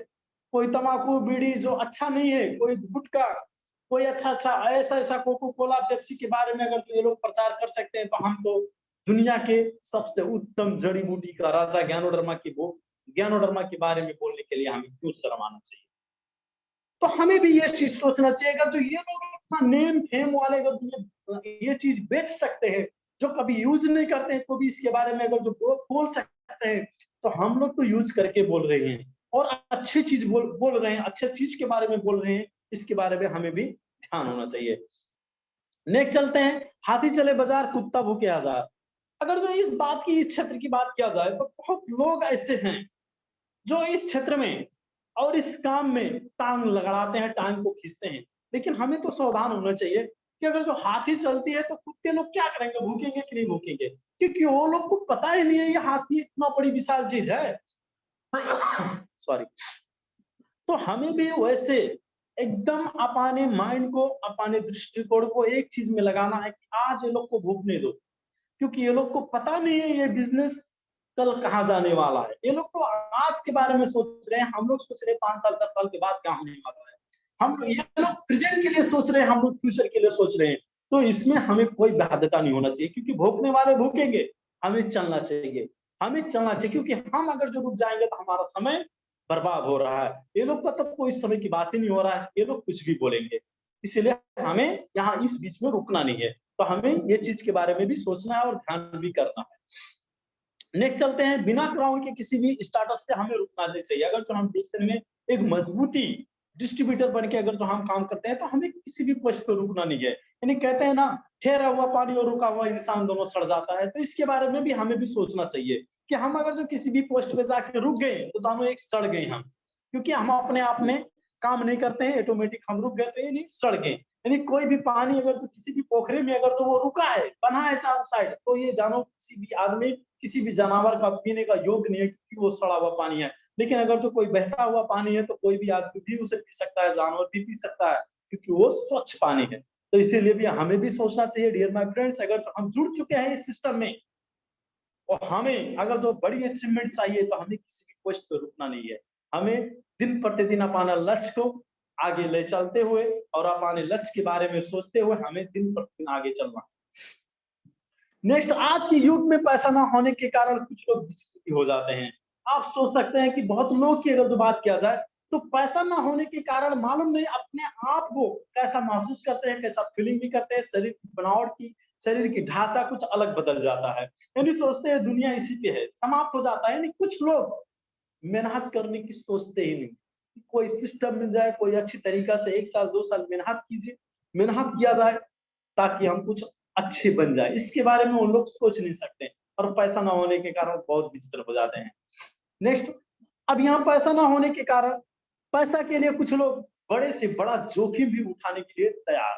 कोई तंबाकू बीड़ी जो अच्छा नहीं है, कोई गुटखा, कोई अच्छा अच्छा ऐसा ऐसा कोको कोला पेप्सी के बारे में अगर जो ये लोग प्रचार कर सकते हैं, तो हम तो दुनिया के सबसे उत्तम जड़ी बूटी का राजा ज्ञानोडर्मा के बारे में बोलने के लिए हमें क्यों शर्म आना चाहिए? तो हमें भी ये चीज सोचना चाहिए। अगर जो ये लोग इतना नेम फेम वाले अगर ये चीज बेच सकते हैं, जो कभी यूज नहीं करते हैं, तो भी इसके बारे में अगर जो बोल सकते हैं, तो हम लोग तो यूज करके बोल रहे हैं और अच्छी चीज बोल रहे हैं, अच्छे चीज के बारे में बोल रहे हैं। इसके बारे में हमें भी ध्यान होना चाहिए। नेक्स्ट चलते हैं, हाथी चले बाजार कुत्ता भूखे हजार। अगर जो इस बात की, इस क्षेत्र की बात किया जाए, तो बहुत लोग ऐसे हैं जो इस क्षेत्र में और इस काम में टांग लड़ाते हैं, टांग को खींचते हैं। लेकिन हमें तो सावधान होना चाहिए कि अगर जो हाथी चलती है तो कुत्ते लोग क्या करेंगे? भूखेंगे कि नहीं भूखेंगे? क्योंकि वो लोग को पता ही नहीं है ये हाथी इतना बड़ी विशाल चीज है। सॉरी। तो हमें भी वैसे एकदम अपने माइंड को, अपने दृष्टिकोण को एक चीज में लगाना है कि आज ये लोग को भूखने दो, क्योंकि ये लोग को पता नहीं है ये बिजनेस कल कहाँ जाने वाला है। ये लोग तो आज के बारे में सोच रहे हैं, हम लोग सोच रहे हैं 5 साल 10 साल के बाद क्या होने वाला है। हम ये लोग प्रेजेंट के लिए सोच रहे हैं, हम लोग फ्यूचर के लिए सोच रहे हैं। तो इसमें हमें कोई बाध्यता नहीं होना चाहिए, क्योंकि भूखने वाले भूखेंगे, हमें चलना चाहिए। हमें चलना चाहिए, क्योंकि हम अगर जो रुक जाएंगे तो हमारा समय बर्बाद हो रहा है। ये लोग का तो कोई समय की बात ही नहीं हो रहा है, ये लोग कुछ भी बोलेंगे। इसलिए हमें यहाँ इस बीच में रुकना नहीं है। तो हमें ये चीज के बारे में भी सोचना है और ध्यान भी करना है। नेक्स्ट चलते हैं, बिना क्राउन के किसी भी स्टार्टअप से हमें रुकना नहीं चाहिए। अगर जो हम डिक्शन में एक मजबूती डिस्ट्रीब्यूटर बन के अगर जो हम काम करते हैं, तो हमें किसी भी पोस्ट पे रुकना नहीं है। यानी कहते हैं ना, ठहरा हुआ पानी और रुका हुआ इंसान दोनों सड़ जाता है। तो इसके बारे में भी हमें भी सोचना चाहिए कि हम अगर जो किसी भी पोस्ट पे जाके रुक गए, तो जानो एक सड़ गए हम, क्योंकि हम अपने आप में काम नहीं करते हैं, ऑटोमेटिक हम रुक गए, तो नहीं सड़ गए। यानी कोई भी पानी अगर जो किसी भी पोखरे में अगर जो वो रुका है, बना है चारों साइड, तो ये जानो किसी भी आदमी, किसी भी जानवर का पीने का योग्य नहीं है, क्योंकि वो सड़ा हुआ पानी है। लेकिन अगर जो कोई बहता हुआ पानी है, तो कोई भी आदमी भी उसे पी सकता है, जानवर भी पी सकता है, क्योंकि वो स्वच्छ पानी है। तो इसीलिए भी हमें भी सोचना चाहिए, डियर माय फ्रेंड्स, अगर हम जुड़ चुके हैं इस सिस्टम में और हमें अगर जो बड़ी अचीवमेंट चाहिए, तो हमें किसी भी पोस्ट पे रुकना नहीं है। हमें दिन प्रतिदिन अपना लक्ष्य को आगे ले चलते हुए और अपने लक्ष्य के बारे में सोचते हुए हमें दिन प्रतिदिन आगे चलना। नेक्स्ट, आज के युग में पैसा ना होने के कारण कुछ लोग विचलित हो जाते हैं। आप सोच सकते हैं कि बहुत लोग की अगर जो बात किया जाए तो पैसा ना होने के कारण मालूम नहीं अपने आप को कैसा महसूस करते हैं, कैसा फीलिंग भी करते हैं, शरीर की बनावट की, शरीर की ढांचा कुछ अलग बदल जाता है, यानी सोचते हैं दुनिया इसी पे है, समाप्त हो जाता है। यानी कुछ लोग मेहनत करने की सोचते ही नहीं। कोई सिस्टम मिल जाए, कोई अच्छी तरीका से 1 साल 2 साल मेहनत कीजिए, मेहनत किया जाए ताकि हम कुछ अच्छे बन जाए, इसके बारे में वो लोग सोच नहीं सकते और पैसा ना होने के कारण बहुत विचित्र हो जाते हैं। नेक्स्ट, अब यहाँ पैसा ना होने के कारण पैसा के लिए कुछ लोग बड़े से बड़ा जोखिम भी उठाने के लिए तैयार।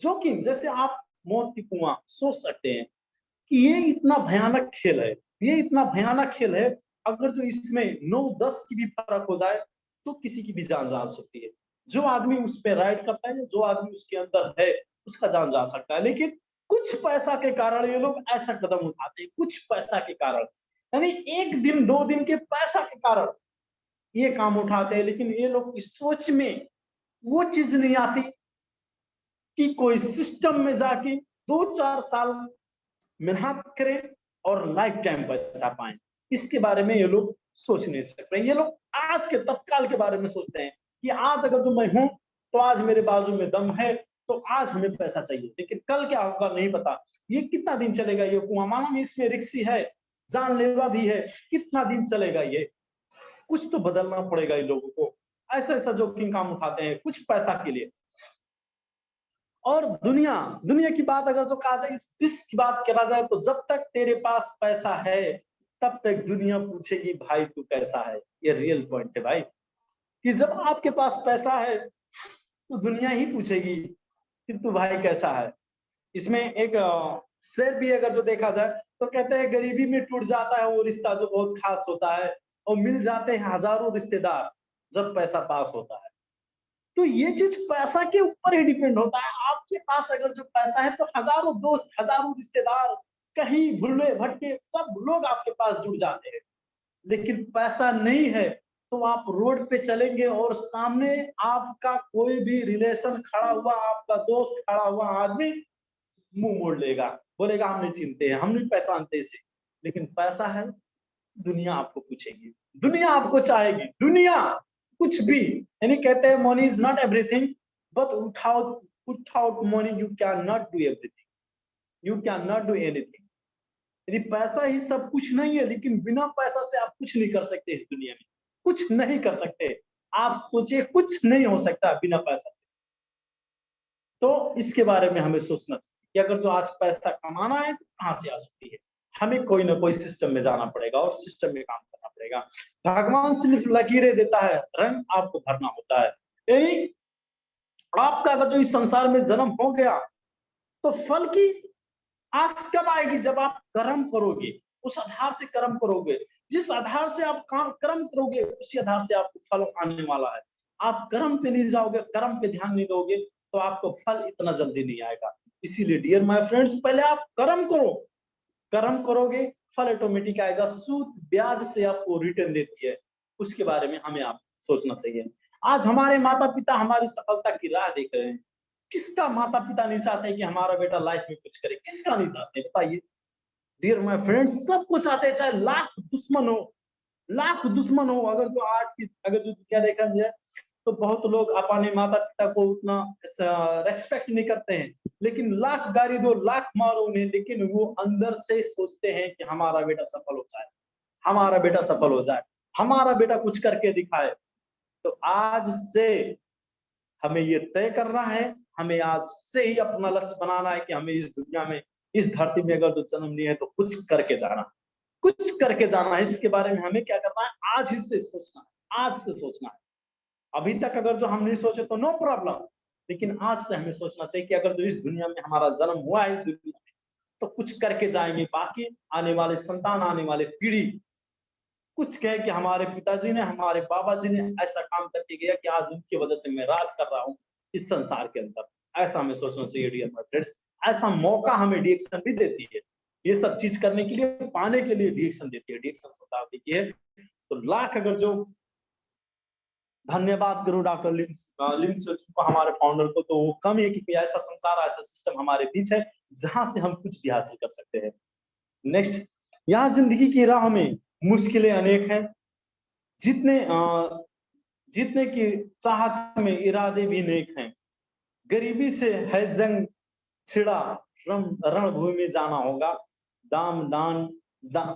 जोखिम जैसे आप मौत की कुआं सोच सकते हैं कि ये इतना भयानक खेल है, ये इतना भयानक खेल है, अगर जो इसमें 9-10 की भी फर्क हो जाए तो किसी की भी जान जा सकती है। जो आदमी उस पे राइड करता है, जो आदमी उसके अंदर है, उसका जान जा सकता है। लेकिन कुछ पैसा के कारण ये लोग ऐसा कदम उठाते हैं, कुछ पैसा के कारण, यानी 1 दिन 2 दिन के पैसा के कारण ये काम उठाते हैं। लेकिन ये लोग की सोच में वो चीज नहीं आती कि कोई सिस्टम में जाके 2-4 साल मेहनत करें और लाइफ टाइम पैसा पाएं। इसके बारे में ये लोग सोच नहीं सकते। ये लोग आज के तत्काल के बारे में सोचते हैं कि आज अगर जो मैं हूं तो आज मेरे बाजू में दम है, तो आज हमें पैसा चाहिए, लेकिन कल क्या होगा नहीं पता, ये कितना दिन चलेगा ये कुआं, मालूम इसमें रिक्सी है, जानलेवा भी है, कितना दिन चलेगा ये, कुछ तो बदलना पड़ेगा इन लोगों को। ऐसा ऐसा जोखिम काम उठाते हैं कुछ पैसा के लिए। और दुनिया दुनिया की बात अगर जो कहा जाए, इस की बात करा जाए तो जब तक तेरे पास पैसा है तब तक दुनिया पूछेगी भाई तू कैसा है। ये रियल पॉइंट है भाई, कि जब आपके पास पैसा है तो दुनिया ही पूछेगी कि तू भाई कैसा है। इसमें एक शेर भी अगर जो देखा जाए तो कहते हैं गरीबी में टूट जाता है वो रिश्ता जो बहुत खास होता है, और मिल जाते हैं हजारों रिश्तेदार जब पैसा पास होता है। तो ये चीज पैसा के ऊपर ही डिपेंड होता है। आपके पास अगर जो पैसा है तो हजारों दोस्त, हजारों रिश्तेदार, कहीं भूले भटके सब लोग आपके पास जुड़ जाते हैं। लेकिन पैसा नहीं है तो आप रोड पे चलेंगे और सामने आपका कोई भी रिलेशन खड़ा हुआ, आपका दोस्त खड़ा हुआ आदमी मुंह मोड़ लेगा, बोलेगा हम नहीं चिनते हैं, हम नहीं पहचानते इसे। लेकिन पैसा है, दुनिया आपको पूछेगी, दुनिया आपको चाहेगी, दुनिया कुछ भी, यानी कहते हैं money is not everything, but without money you can not do everything, you can not do anything. यदि पैसा ही सब कुछ नहीं है, लेकिन बिना पैसा से आप कुछ नहीं कर सकते इस दुनिया में, कुछ नहीं कर सकते। आप सोचिए कुछ नहीं हो सकता बिना पैसा से। तो इसके बारे में हमें सोचना चाहिए कि अगर जो आज पैसा कमाना है तो कहाँ से आ सकती है, हमें कोई ना कोई सिस्टम में जाना पड़ेगा और सिस्टम में काम करना पड़ेगा। भगवान सिर्फ लकीरें देता है, रंग आपको भरना होता है। यानी आपका अगर जो इस संसार में जन्म हो गया तो फल की आस कब आएगी, जब आप कर्म करोगे, उस आधार से कर्म करोगे, जिस आधार से आप कर्म करोगे उसी आधार से आपको फल आने वाला है। आप कर्म पे नहीं जाओगे, कर्म पे ध्यान नहीं दोगे तो आपको फल इतना जल्दी नहीं आएगा। इसीलिए डियर माय फ्रेंड्स, पहले आप कर्म करो, कर्म करोगे फल ऑटोमेटिक आएगा, सूद ब्याज से आपको रिटर्न देती है, उसके बारे में हमें आप सोचना चाहिए। आज हमारे माता पिता हमारी सफलता की राह देख रहे हैं। किसका माता पिता नहीं चाहते कि हमारा बेटा लाइफ में कुछ करे, किसका नहीं चाहते बताइए डियर माय फ्रेंड्स, सबको चाहते हैं, चाहे लाख दुश्मन हो, लाख दुश्मन हो। अगर जो आज की अगर जो दुनिया देखा जाए तो बहुत लोग अपने माता पिता को उतना रेस्पेक्ट नहीं करते हैं, लेकिन लाख गाली दो, लाख मारो उन्हें, लेकिन वो अंदर से सोचते हैं कि हमारा बेटा सफल हो जाए, हमारा बेटा सफल हो जाए, हमारा बेटा कुछ करके दिखाए। तो आज से हमें ये तय करना है, हमें आज से ही अपना लक्ष्य बनाना है कि हमें इस दुनिया में, इस धरती में अगर जो जन्म लिया है तो कुछ करके जाना, कुछ करके जाना है। इसके बारे में हमें क्या करना है, आज ही से सोचना है, आज से सोचना है। अभी तक अगर जो हम नहीं सोचे तो नो प्रॉब्लम, लेकिन आज से हमें सोचना चाहिए कि अगर जो इस दुनिया में हमारा जन्म हुआ है, इस दुनिया में तो कुछ करके जाएंगे, बाकी आने वाले संतान, आने वाले पीढ़ी कुछ कहे कि हमारे पिताजी ने, हमारे बाबा जी ने ऐसा काम करके गया कि आज उनकी वजह से मैं राज कर रहा हूँ इस संसार के अंदर। ऐसा हमें सोचना चाहिए डियर माय फ्रेंड्स। ऐसा मौका हमें डिएक्शन भी देती है, ये सब चीज करने के लिए, पाने के लिए डिएक्शन देती है। डिएक्शन शब्दावली की है तो लाख अगर जो धन्यवाद करूं डॉक्टर लिम्स को, हमारे फाउंडर को। तो वो कम है कि कोई ऐसा संसार, ऐसा सिस्टम हमारे बीच है जहां से हम कुछ भी हासिल कर सकते हैं। नेक्स्ट, यहाँ जिंदगी की राह में मुश्किलें अनेक हैं, जितने जीतने की चाहत में इरादे भी नेक हैं। गरीबी से है जंग छिड़ा, रणभूमि में जाना होगा।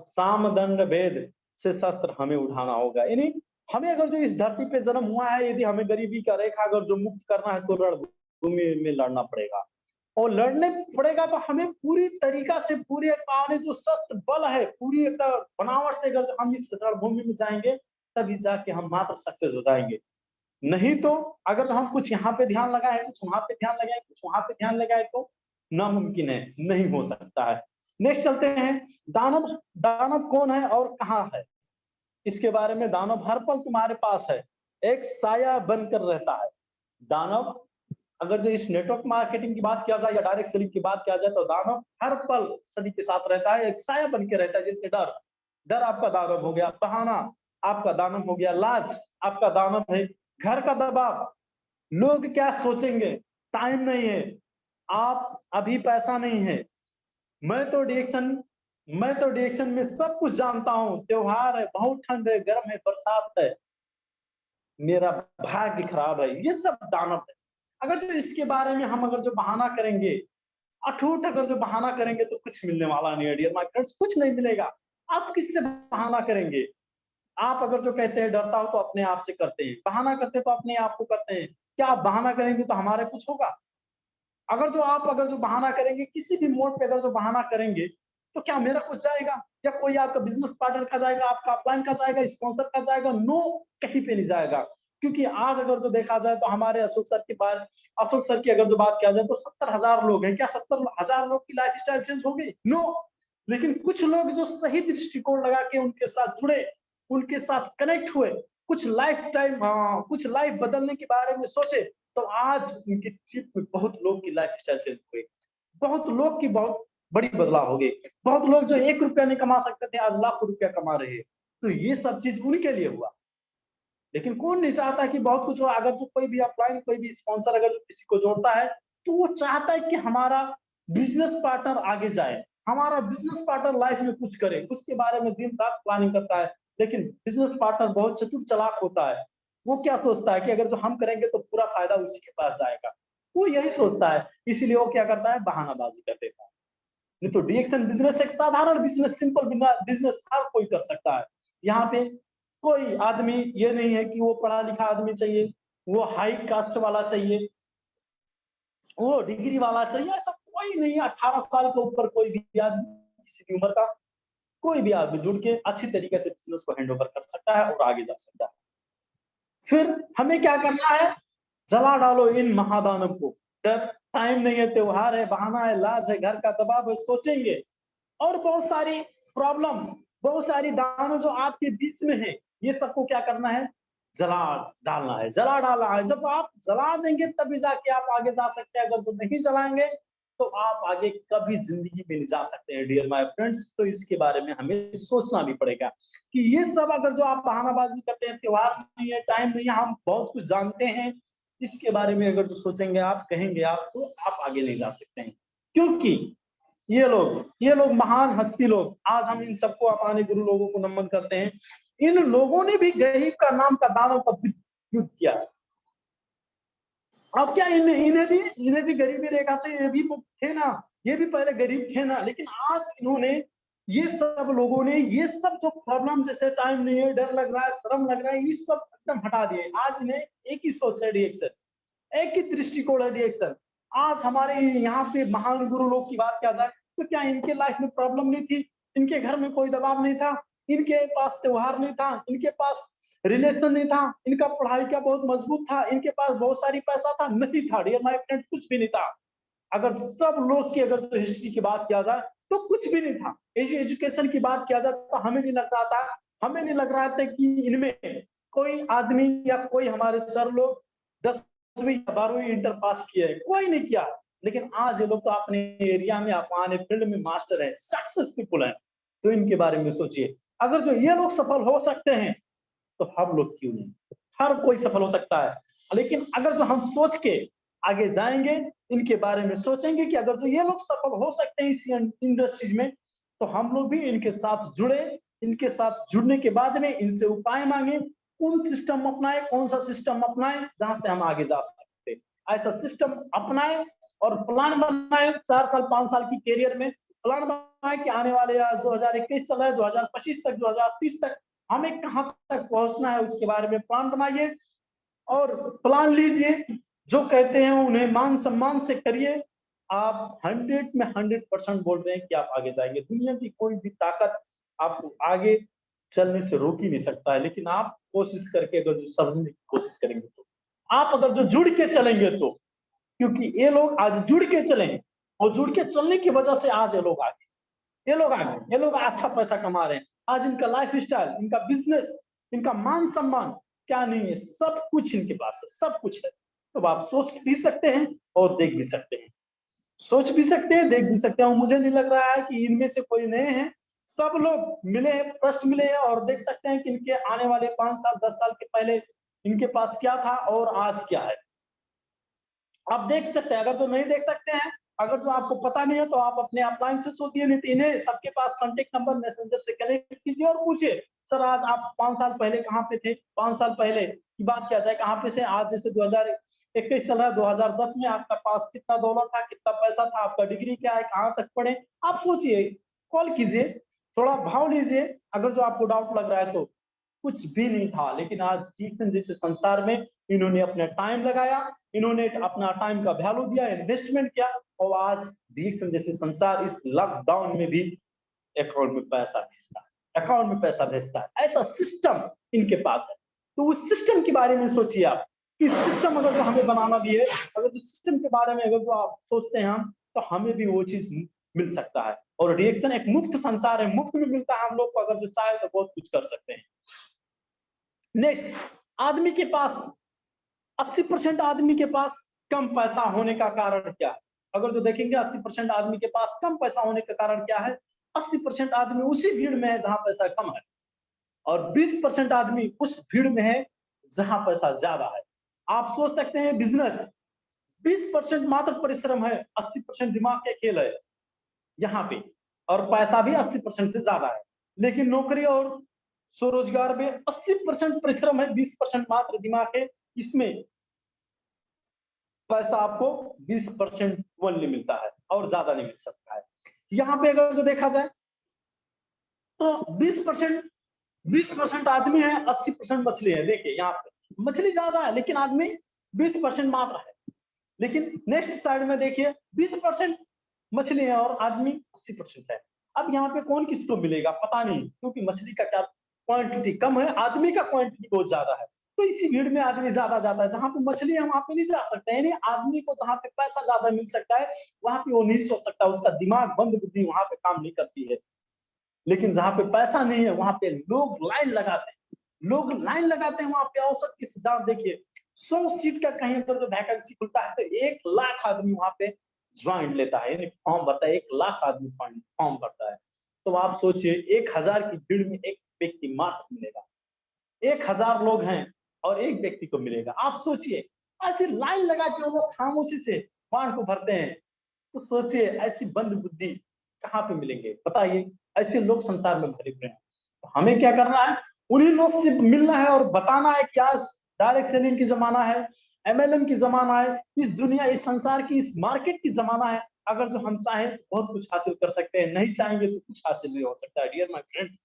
साम दंड भेद से शस्त्र हमें उठाना होगा। यानी हमें अगर जो इस धरती पे जन्म हुआ है, यदि हमें गरीबी का रेखा अगर जो मुक्त करना है, तो रणभूमि में लड़ना पड़ेगा। और लड़ने पड़ेगा तो हमें पूरी तरीका से, पूरे अपने जो शस्त्र बल है, पूरी बनावट से अगर हम इस रणभूमि में जाएंगे, तभी जाके हम मात्र सक्सेस हो जाएंगे। नहीं तो अगर हम कुछ यहाँ पे ध्यान लगाए, कुछ वहां पे ध्यान लगाए, कुछ वहां पे ध्यान लगाए, तो नामुमकिन है, नहीं हो सकता है। नेक्स्ट चलते हैं, दानव दानव कौन है और कहाँ है। इसके बारे में, दानव हर पल तुम्हारे पास है, एक साया बनकर रहता है। दानव, अगर जो इस नेटवर्क मार्केटिंग की बात किया जाए या डायरेक्ट सेलिंग की बात किया जाए, तो दानव हर पल सभी के साथ रहता है, एक साया बन के रहता है। जैसे डर आपका दानव हो गया, बहाना आपका दानव हो गया, लाज आपका दानव है, घर का दबाव, लोग क्या सोचेंगे, टाइम नहीं है, आप अभी पैसा नहीं है, मैं तो डिएक्शन में सब कुछ जानता हूं, त्योहार है, बहुत ठंड है, गर्म है, बरसात है, मेरा भाग्य खराब है, ये सब दानव है। अगर जो इसके बारे में हम अगर जो बहाना करेंगे, अठूठ अगर जो बहाना करेंगे, तो कुछ मिलने वाला नहीं है डियर माय फ्रेंड्स, कुछ नहीं मिलेगा। आप किससे बहाना करेंगे? आप अगर जो कहते हैं डरता हो, तो अपने आप से करते हैं, बहाना करते तो अपने आप को करते हैं। क्या आप बहाना करेंगे तो हमारे कुछ होगा? अगर जो बहाना करेंगे, किसी भी मोड पे अगर जो बहाना करेंगे, तो क्या मेरा कुछ जाएगा? या कोई आपका बिजनेस पार्टनर का जाएगा, आपका अपलाइन का जाएगा, स्पॉन्सर का जाएगा? नो, कहीं पे नहीं जाएगा। क्योंकि आज अगर जो देखा जाए, तो हमारे अशोक सर की अगर जो बात किया जाए, तो 70,000 लोग हैं। क्या 70,000 लोग की लाइफ स्टाइल चेंज हो गई? नो। लेकिन कुछ लोग जो सही दृष्टिकोण लगा के उनके साथ जुड़े, उनके साथ कनेक्ट हुए, कुछ लाइफ बदलने के बारे में सोचे, तो आज उनकी ट्रिप में बहुत लोग की लाइफ स्टाइल चेंज हुई, बहुत लोग की बहुत बड़ी बदलाव हो गई। बहुत लोग जो 1 रुपया नहीं कमा सकते थे, आज लाखों रुपया कमा रहे हैं। तो ये सब चीज उनके लिए हुआ। लेकिन कौन नहीं चाहता कि बहुत कुछ हो? अगर जो कोई भी अपलाइन, कोई भी स्पॉन्सर अगर जो किसी को जोड़ता है, तो वो चाहता है कि हमारा बिजनेस पार्टनर आगे जाए, हमारा बिजनेस पार्टनर लाइफ में कुछ करे, उसके बारे में दिन रात प्लानिंग करता है। लेकिन बिजनेस पार्टनर बहुत चतुर चालाक होता है। वो क्या सोचता है कि अगर जो हम करेंगे तो पूरा फायदा उसी के पास जाएगा, वो यही सोचता है। इसीलिए वो क्या करता है? बहानाबाजी कर देता है। नहीं तो डिएक्शन बिजनेस एक साधारण बिजनेस, सिंपल बिजनेस हर कोई कर सकता है। यहाँ पे कोई आदमी ये नहीं है कि वो पढ़ा लिखा आदमी चाहिए, वो हाई कास्ट वाला चाहिए, वो डिग्री वाला चाहिए, ऐसा कोई नहीं है। 18 साल के ऊपर कोई भी आदमी, किसी भी उम्र का कोई भी आदमी जुड़ के अच्छी तरीके से बिजनेस को हैंड ओवर कर सकता है और आगे जा सकता है। फिर हमें क्या करना है? जला डालो इन महादानव को। जब टाइम नहीं है, त्योहार है, बहाना है, लाज है, घर का दबाव है, सोचेंगे। और बहुत सारी प्रॉब्लम, बहुत सारी दानव जो आपके बीच में है, ये सबको क्या करना है? जला डालना है, जला डालना है। जब आप जला देंगे, तभी जाके आप आगे जा सकते हैं। अगर तो नहीं जलाएंगे, तो आप आगे कभी जिंदगी में नहीं जा सकते हैं डियर माय फ्रेंड्स। तो इसके बारे में हमें सोचना भी पड़ेगा कि ये सब अगर जो आप बहानाबाजी करते हैं, त्योहार नहीं है, टाइम नहीं है, हम बहुत कुछ जानते हैं, इसके बारे में अगर जो सोचेंगे आप, कहेंगे आप, तो आप आगे नहीं जा सकते हैं। क्योंकि ये लोग महान हस्ती लोग, आज हम इन सबको अपने गुरु लोगों को नमन करते हैं। इन लोगों ने भी गरीब का नाम का दानव का युद्ध किया। अब क्या इन्हें भी गरीबी रेखा से ये भी थे ना, ये भी पहले गरीब थे ना। लेकिन आज इन्होंने, ये सब लोगों ने, ये सब जो प्रॉब्लम, जैसे टाइम नहीं है, डर लग रहा है, शर्म लग रहा है, ये सब एकदम हटा दिए। आज इन्हें एक ही सोच है, रिएक्शन, एक ही दृष्टिकोण है, रिएक्शन। आज हमारे यहाँ पे महान गुरु लोग की बात किया जाए, तो क्या इनके लाइफ में प्रॉब्लम नहीं थी? इनके घर में कोई दबाव नहीं था, इनके पास त्योहार नहीं था, इनके पास रिलेशन नहीं था, इनका पढ़ाई का बहुत मजबूत था, इनके पास बहुत सारी पैसा था? नहीं था डियर माय फ्रेंड्स, कुछ भी नहीं था। अगर सब लोग की अगर तो हिस्ट्री की बात किया जाए, तो कुछ भी नहीं था। एजुकेशन की बात किया जाए, तो हमें नहीं लग रहा था कि इनमें कोई आदमी या कोई हमारे सर लोग 10वीं या 12वीं इंटर पास किए हैं, कोई नहीं किया। लेकिन आज ये लोग तो अपने एरिया में, अपने फील्ड में मास्टर है, सक्सेसफुल है। तो इनके बारे में सोचिए, अगर जो ये लोग सफल हो सकते हैं, तो हम लोग क्यों नहीं? हर कोई सफल हो सकता है। लेकिन अगर जो हम सोच के आगे जाएंगे, इनके बारे में सोचेंगे कि अगर जो ये लोग सफल हो सकते हैं इस इंडस्ट्री में, तो हम लोग भी इनके साथ जुड़े। इनके साथ जुड़ने के बाद में इनसे उपाय मांगे, कौन सिस्टम अपनाए, कौन सा सिस्टम अपनाए जहां से हम आगे जा सकते हैं। ऐसा सिस्टम अपनाए और प्लान बनाए, 4 साल 5 साल की कैरियर में प्लान बनाए कि आने वाले 2021 चल रहा है, 2025 तक, 2030 तक हमें कहां तक पहुंचना है, उसके बारे में प्लान बनाइए और प्लान लीजिए। जो कहते हैं उन्हें मान सम्मान से करिए। आप 100 में 100% बोल रहे हैं कि आप आगे जाएंगे। दुनिया की कोई भी ताकत आपको आगे चलने से रोक ही नहीं सकता है, लेकिन आप कोशिश करके अगर जो समझने की कोशिश करेंगे, तो आप अगर जो जुड़ के चलेंगे, तो क्योंकि ये लोग आज जुड़ के चले और जुड़ के चलने की वजह से आज ये लोग आगे, ये लोग अच्छा पैसा कमा रहे हैं। आज इनका लाइफ स्टाइल, इनका बिजनेस, इनका मान सम्मान क्या नहीं है, सब कुछ इनके पास है, सब कुछ है। तो आप सोच भी सकते हैं और देख भी सकते हैं, सोच भी सकते हैं, देख भी सकते हैं। मुझे नहीं लग रहा है कि इनमें से कोई नए हैं, सब लोग मिले हैं, प्रश्न मिले हैं और देख सकते हैं कि इनके आने वाले 5 साल 10 साल के पहले इनके पास क्या था और आज क्या है। आप देख सकते हैं। अगर जो नहीं देख सकते हैं, अगर जो आपको पता नहीं है, तो आप अपने अपलाइन से सोचिए, नहीं तो इन्हें सबके पास कांटेक्ट नंबर मैसेंजर से कनेक्ट कीजिए और पूछिए, सर आज आप 5 साल पहले कहाँ पे थे, 5 साल पहले की बात किया जाए कहाँ पे थे, आज जैसे 2021 चल रहा है, 2010 में आपका पास कितना दौलत था, कितना पैसा था, आपका डिग्री क्या है, कहाँ तक पढ़े, आप सोचिए, कॉल कीजिए, थोड़ा भाव लीजिए। अगर जो आपको डाउट लग रहा है तो कुछ भी नहीं था, लेकिन आज डिक्सन जैसे संसार में इन्होंने अपना टाइम लगाया, इन्होंने अपना टाइम का वैल्यू दिया, इन्वेस्टमेंट किया और आज डिक्सन जैसे संसार इस लॉकडाउन में भी अकाउंट में पैसा भेजता है, अकाउंट में पैसा भेजता है। ऐसा सिस्टम इनके पास है। तो उस सिस्टम के बारे में सोचिए आप, कि सिस्टम अगर जो हमें बनाना भी है, अगर जो सिस्टम के बारे में अगर जो आप सोचते हैं हम, तो हमें भी वो चीज मिल सकता है। और रिएक्शन एक मुफ्त संसार है, मुफ्त में मिलता है हम लोग को, अगर जो चाहे तो बहुत कुछ कर सकते हैं। नेक्स्ट, आदमी के पास 80% आदमी के पास कम पैसा होने का कारण क्या है? अगर जो देखेंगे 80% आदमी के पास कम पैसा होने का कारण क्या है? 80% आदमी उसी भीड़ में है जहां पैसा कम है और 20% आदमी उस भीड़ में है जहां पैसा ज्यादा है। आप सोच सकते हैं बिजनेस 20% मात्र परिश्रम है, 80% दिमाग के खेल है यहाँ पे, और पैसा भी 80% से ज्यादा है। लेकिन नौकरी और स्वरोजगार में 80% परिश्रम है, 20% मात्र दिमाग है। इसमें पैसा आपको 20% ओनली मिलता है और ज्यादा नहीं मिल सकता है। यहाँ पे अगर जो देखा जाए तो 20% आदमी है, 80% मछली है। देखिए यहाँ पे मछली ज्यादा है लेकिन आदमी 20% मात्र है। लेकिन नेक्स्ट साइड में देखिए 20% मछली है और आदमी 80% है। अब यहाँ पे कौन किसको मिलेगा पता नहीं, क्योंकि मछली का क्या क्वांटिटी कम है, आदमी का क्वांटिटी बहुत ज्यादा है। तो इसी भीड़ में आदमी ज्यादा जाता है। जहां पे मछली है वहां पे नहीं जा सकता है, यानी आदमी को जहां पे पैसा ज्यादा मिल सकता है वहां पे वो नहीं सोच सकता, उसका दिमाग बंद बुद्धि वहां पे काम नहीं करती है। लेकिन जहां पे पैसा नहीं है वहां पे लोग लाइन लगाते हैं, लोग लाइन लगाते हैं वहां पे। औसत की सिद्धांत देखिए, 100 सीट का कहीं पर जो वैकेंसी खुलता है तो 1 लाख आदमी वहां पे ज्वाइन लेता है, यानी फॉर्म भरता है, 1 लाख आदमी फॉर्म भरता है। तो आप सोचिए 1000 की भीड़ में एक व्यक्ति मात्र मिलेगा, 1000 लोग हैं और एक व्यक्ति को मिलेगा। आप सोचिए ऐसी लाइन लगा के वो खामोशी से फॉर्म को भरते हैं। तो सोचिए ऐसी बंद बुद्धि कहाँ पे मिलेंगे बताइए। ऐसे लोग संसार में भरे हुए हैं। तो हमें क्या करना है, उन्हीं लोग से मिलना है और बताना है कि आज डायरेक्ट सेलिंग की जमाना है, एमएलएम की जमाना है, इस दुनिया, इस संसार की, इस मार्केट की जमाना है। अगर जो हम चाहें तो बहुत कुछ हासिल कर सकते हैं, नहीं चाहेंगे तो कुछ हासिल नहीं हो सकता है। डियर माय फ्रेंड्स,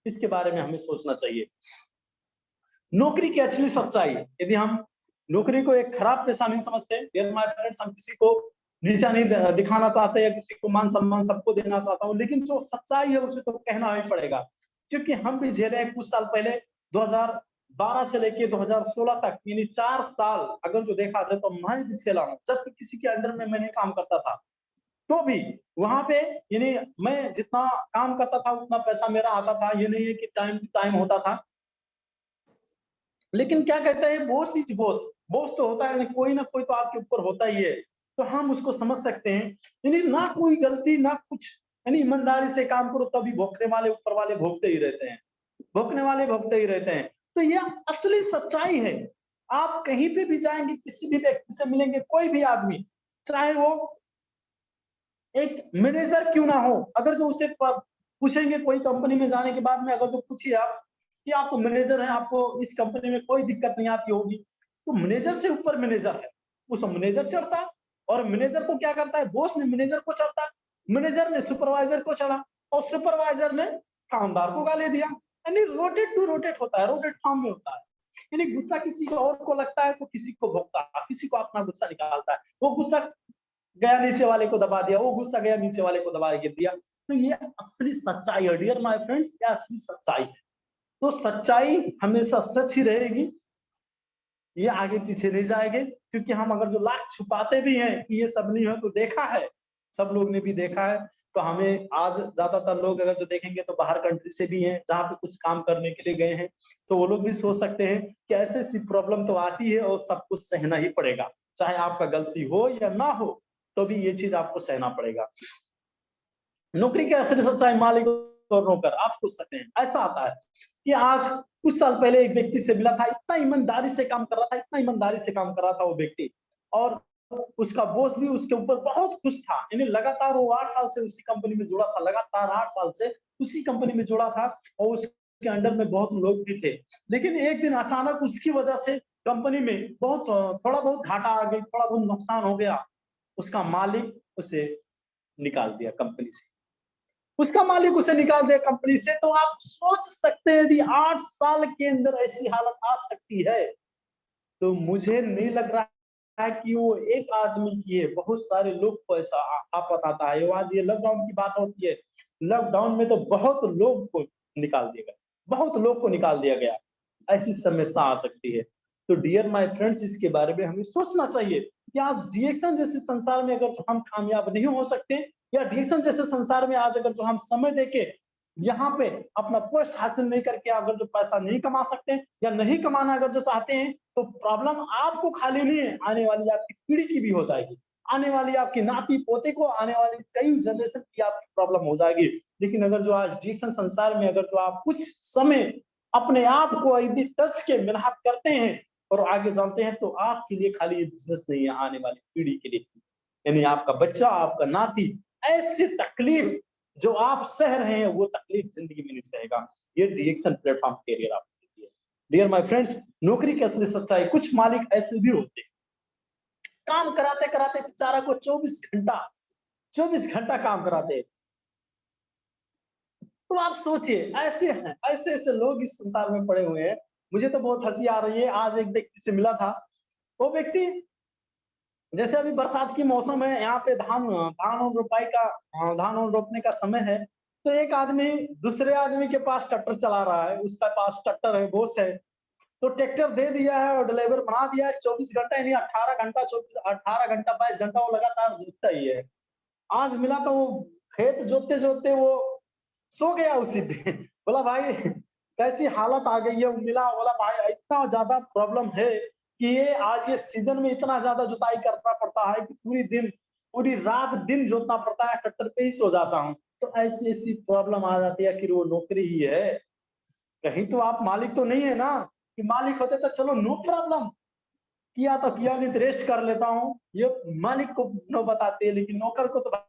इसके बारे में हमें सोचना चाहिए। नौकरी की असली सच्चाई, यदि हम नौकरी को एक खराब पेशा नहीं समझते, डियर माय फ्रेंड्स, हम किसी को नीचा नहीं दिखाना चाहते या किसी को मान सम्मान सबको देना चाहता हूँ, लेकिन जो सच्चाई है उसे तो कहना ही पड़ेगा। क्योंकि हम भी झेले हैं कुछ साल पहले, 2012 से लेके 2016 तक, यानी 4 साल अगर जो देखा जाए तो मैं भी झेला हूँ। जब किसी के अंडर में मैंने काम करता था तो भी वहां पे, यानी मैं जितना काम करता था उतना पैसा मेरा आता था। ये नहीं है कि टाइम टू टाइम होता था, लेकिन क्या कहते हैं, बॉस इज बॉस, बॉस तो होता है, कोई ना कोई तो आपके ऊपर होता ही है। तो हम उसको समझ सकते हैं, यानी ना कोई गलती ना कुछ, यानी ईमानदारी से काम करो तभी भोगने वाले ऊपर वाले भोगते ही रहते हैं, भोगने वाले भोगते ही रहते हैं। तो ये असली सच्चाई है। आप कहीं पे भी जाएंगे, किसी भी व्यक्ति से मिलेंगे, कोई भी आदमी, चाहे वो एक मैनेजर क्यों ना हो, अगर जो उसे पूछेंगे कोई कंपनी में जाने के बाद में, अगर जो पूछिए आप कि आप मैनेजर हैं, आपको इस कंपनी में कोई दिक्कत नहीं आती होगी, तो मैनेजर से ऊपर मैनेजर है, उस मैनेजर चढ़ता है। और मैनेजर को क्या करता है, बॉस ने मैनेजर को चढ़ता, मैनेजर ने सुपरवाइजर को चढ़ा, और सुपरवाइजर ने कामदार को गाली दिया। यानी रोटेट टू रोटेट होता है, रोटेट फॉर्म में होता है। यानी गुस्सा किसी को और को लगता है तो किसी को भोगता है, किसी को अपना गुस्सा निकालता है, वो गुस्सा गया नीचे वाले को दबा दिया, वो गुस्सा गया नीचे वाले को दबा के दिया। तो ये असली सच्चाई है डियर माय फ्रेंड्स, ये असली सच्चाई है। तो सच्चाई हमेशा सच ही रहेगी, ये आगे पीछे नहीं जाएंगे। क्योंकि हम अगर जो लाख छुपाते भी हैं कि ये सब नहीं है, तो देखा है, सब लोग ने भी देखा है। तो हमें आज ज्यादातर लोग अगर जो देखेंगे तो बाहर कंट्री से भी हैं, जहाँ पे कुछ काम करने के लिए गए हैं, तो वो लोग भी सोच सकते हैं कि ऐसी सी प्रॉब्लम तो आती है और सब कुछ सहना ही पड़ेगा, चाहे आपका गलती हो या ना हो, तो भी ये चीज आपको सहना पड़ेगा। नौकरी के असली सच्चाई, मालिक और नौकर, आप सोच सकते हैं ऐसा आता है कि आज कुछ साल पहले एक व्यक्ति से मिला था, इतना ईमानदारी से काम कर रहा था, इतना ईमानदारी से काम कर रहा था वो व्यक्ति, और उसका बॉस भी उसके ऊपर बहुत खुश था। यानी लगातार वो 8 साल से उसी कंपनी में जुड़ा था, लगातार 8 साल से उसी कंपनी में जुड़ा था, और उसके अंडर में बहुत लोग भी थे। लेकिन एक दिन अचानक उसकी वजह से कंपनी में बहुत थोड़ा बहुत घाटा आ गया, थोड़ा बहुत नुकसान हो गया, उसका मालिक उसे निकाल दिया कंपनी से, उसका मालिक उसे निकाल दिया कंपनी से। तो आप सोच सकते हैं यदि 8 साल के अंदर ऐसी हालत आ सकती है, तो मुझे नहीं लग रहा है कि वो एक आदमी की है, बहुत सारे लोग को ऐसा आफत आता है। आज ये लॉकडाउन की बात होती है, लॉकडाउन में तो बहुत लोग को निकाल दिया गया, बहुत लोग को निकाल दिया गया, ऐसी समस्या आ सकती है। तो डियर माय फ्रेंड्स, इसके बारे में हमें सोचना चाहिए कि आज डीएक्शन जैसे संसार में अगर हम कामयाब नहीं हो सकते, या डीएक्शन जैसे संसार में आज अगर जो हम समय देके यहाँ पे अपना पोस्ट हासिल नहीं करके अगर जो पैसा नहीं कमा सकते, या नहीं कमाना अगर जो चाहते हैं, तो प्रॉब्लम आपको खाली नहीं है, आने वाली आपकी पीढ़ी की भी हो जाएगी, आने वाली आपकी नाती पोते को, आने वाली कई जनरेशन की आपकी प्रॉब्लम हो जाएगी। लेकिन अगर जो आज डिजिटल संसार में अगर जो आप कुछ समय अपने आप को यदि टच के मेहनत करते हैं और आगे जानते हैं, तो आपके लिए खाली ये बिजनेस नहीं है, आने वाली पीढ़ी के लिए, यानी आपका बच्चा, आपका नाती, ऐसी तकलीफ जो आप सह रहे हैं, वो तकलीफ जिंदगी में नहीं सहेगा। ये डीएक्शन प्लेटफॉर्म कैरियर आपको देती है। डियर माय फ्रेंड्स, नौकरी की असली सच्चाई, कुछ मालिक ऐसे भी होते हैं, काम कराते कराते बेचारा को 24 घंटा काम कराते हैं। तो आप सोचिए, ऐसे हैं, ऐसे ऐसे लोग इस संसार में पड़े हुए हैं। मुझे तो बहुत हंसी आ रही है, आज एक व्यक्ति से मिला था, वो व्यक्ति, जैसे अभी बरसात की मौसम है, यहाँ पे धान धान और रोपाई का, धान और रोपने का समय है, तो एक आदमी दूसरे आदमी के पास ट्रैक्टर चला रहा है, उसका पास ट्रैक्टर है, बॉस है, तो ट्रैक्टर दे दिया है और ड्राइवर बना दिया है, 24 घंटा यानी 18 घंटा, 22 घंटा वो लगातार जोतता ही है। आज मिला तो वो खेत जोतते जोतते वो सो गया उसी पे। बोला भाई कैसी हालत आ गई है, मिला, बोला भाई इतना ज्यादा प्रॉब्लम है कि ये आज ये सीजन में इतना ज्यादा जुताई करना पड़ता है कि पूरी रात दिन जोतना पड़ता है, ट्रैक्टर पे ही सो जाता हूँ। तो ऐसी ऐसी प्रॉब्लम आ जाती है कि वो नौकरी ही है, कहीं तो आप मालिक तो नहीं है ना, कि मालिक होते तो चलो नो प्रॉब्लम, किया तो किया, नहीं तो रेस्ट कर लेता हूँ, ये मालिक को नो बताते हैं, लेकिन नौकर को तो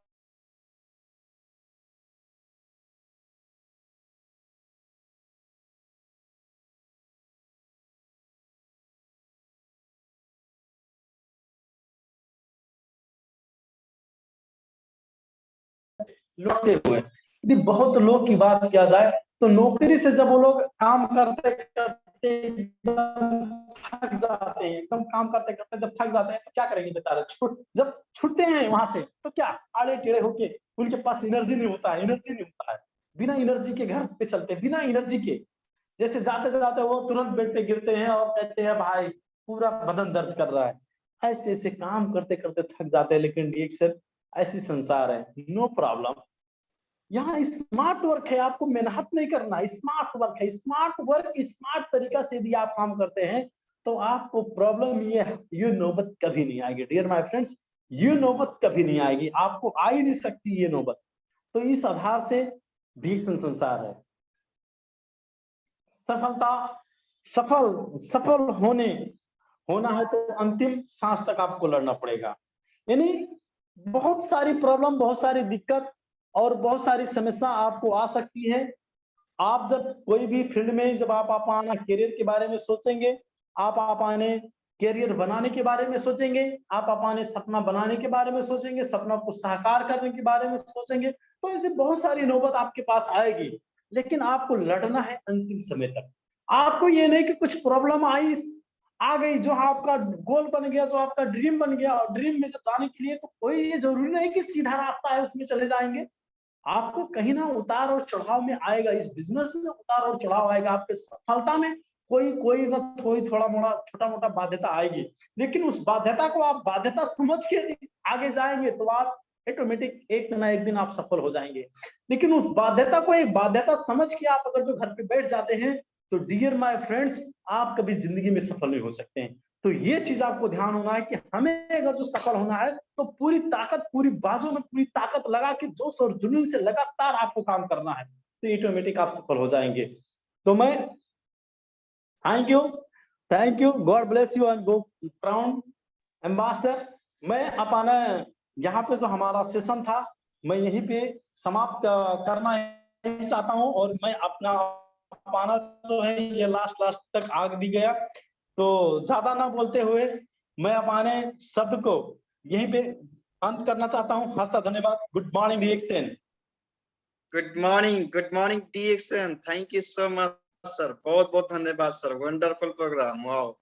लौटे हुए। यदि बहुत लोग की बात किया जाए, तो नौकरी से जब वो लोग काम करते करते थक जाते हैं, एकदम काम करते करते जब थक जाते हैं, तो क्या करेंगे बेचारे, जब छूटते हैं वहां से, तो क्या आड़े टेढ़े होके, उनके पास एनर्जी नहीं होता है, एनर्जी नहीं होता है, बिना एनर्जी के घर पे चलते, बिना एनर्जी के, जैसे जाते जाते वो तुरंत बेड पे गिरते हैं और कहते हैं भाई पूरा बदन दर्द कर रहा है। ऐसे ऐसे काम करते करते थक जाते हैं, लेकिन डीएक्शन ऐसी संसार है, नो प्रॉब्लम, यहाँ स्मार्ट वर्क है, आपको मेहनत नहीं करना, स्मार्ट वर्क है, स्मार्ट वर्क स्मार्ट तरीका से यदि आप काम करते हैं, तो आपको प्रॉब्लम ये नौबत कभी नहीं आएगी। डियर माय फ्रेंड्स, ये नौबत कभी नहीं आएगी, आपको आ ही नहीं सकती ये नौबत। तो इस आधार से डीएक्शन संसार है। सफलता सफल होना है तो अंतिम सांस तक आपको लड़ना पड़ेगा। यानी बहुत सारी प्रॉब्लम, बहुत सारी दिक्कत और बहुत सारी समस्या आपको आ सकती है। आप जब कोई भी फील्ड में जब आप अपना करियर के बारे में सोचेंगे, आप अपने करियर बनाने के बारे में सोचेंगे, आप अपने सपना बनाने के बारे में सोचेंगे, सपना को साकार करने के बारे में सोचेंगे, तो ऐसी बहुत सारी नौबत आपके पास आएगी। लेकिन आपको लड़ना है अंतिम समय तक। आपको ये नहीं कि कुछ प्रॉब्लम आ गई, जो आपका गोल बन गया, जो आपका ड्रीम बन गया, और ड्रीम में जब जाने के लिए तो कोई ये जरूरी नहीं कि सीधा रास्ता है उसमें चले जाएंगे। आपको कहीं ना उतार और चढ़ाव में आएगा, इस बिजनेस में उतार और चढ़ाव आएगा, आपके सफलता में कोई कोई ना कोई थोड़ा मोड़ा छोटा मोटा बाध्यता आएगी। लेकिन उस बाध्यता को आप बाध्यता समझ के आगे जाएंगे तो आप ऑटोमेटिक एक ना एक दिन आप सफल हो जाएंगे। लेकिन उस बाध्यता को एक बाध्यता समझ के आप अगर जो घर पे बैठ जाते हैं तो डियर माय फ्रेंड्स, आप कभी जिंदगी में सफल नहीं हो सकते हैं। तो ये चीज आपको ध्यान होना है कि हमें अगर जो सफल होना है तो पूरी ताकत, पूरी बाजू में पूरी ताकत लगा के जोश और जुनून से लगातार आपको काम करना है, तो ऑटोमेटिक आप सफल हो जाएंगे। तो मैं thank you, God bless you and go proud ambassador. मैं अपना यहाँ पे जो हमारा सेशन था मैं यहीं पे समाप्त करना चाहता हूँ, और मैं अपना पाना जो है ये लास्ट तक आग भी गया। तो ज्यादा ना बोलते हुए मैं अपने शब्द को यहीं पे अंत करना चाहता हूँ। खासा धन्यवाद। Good morning DXN। Good morning DXN, thank you so much sir, बहुत बहुत धन्यवाद सर, वंडरफुल प्रोग्राम, वाओ।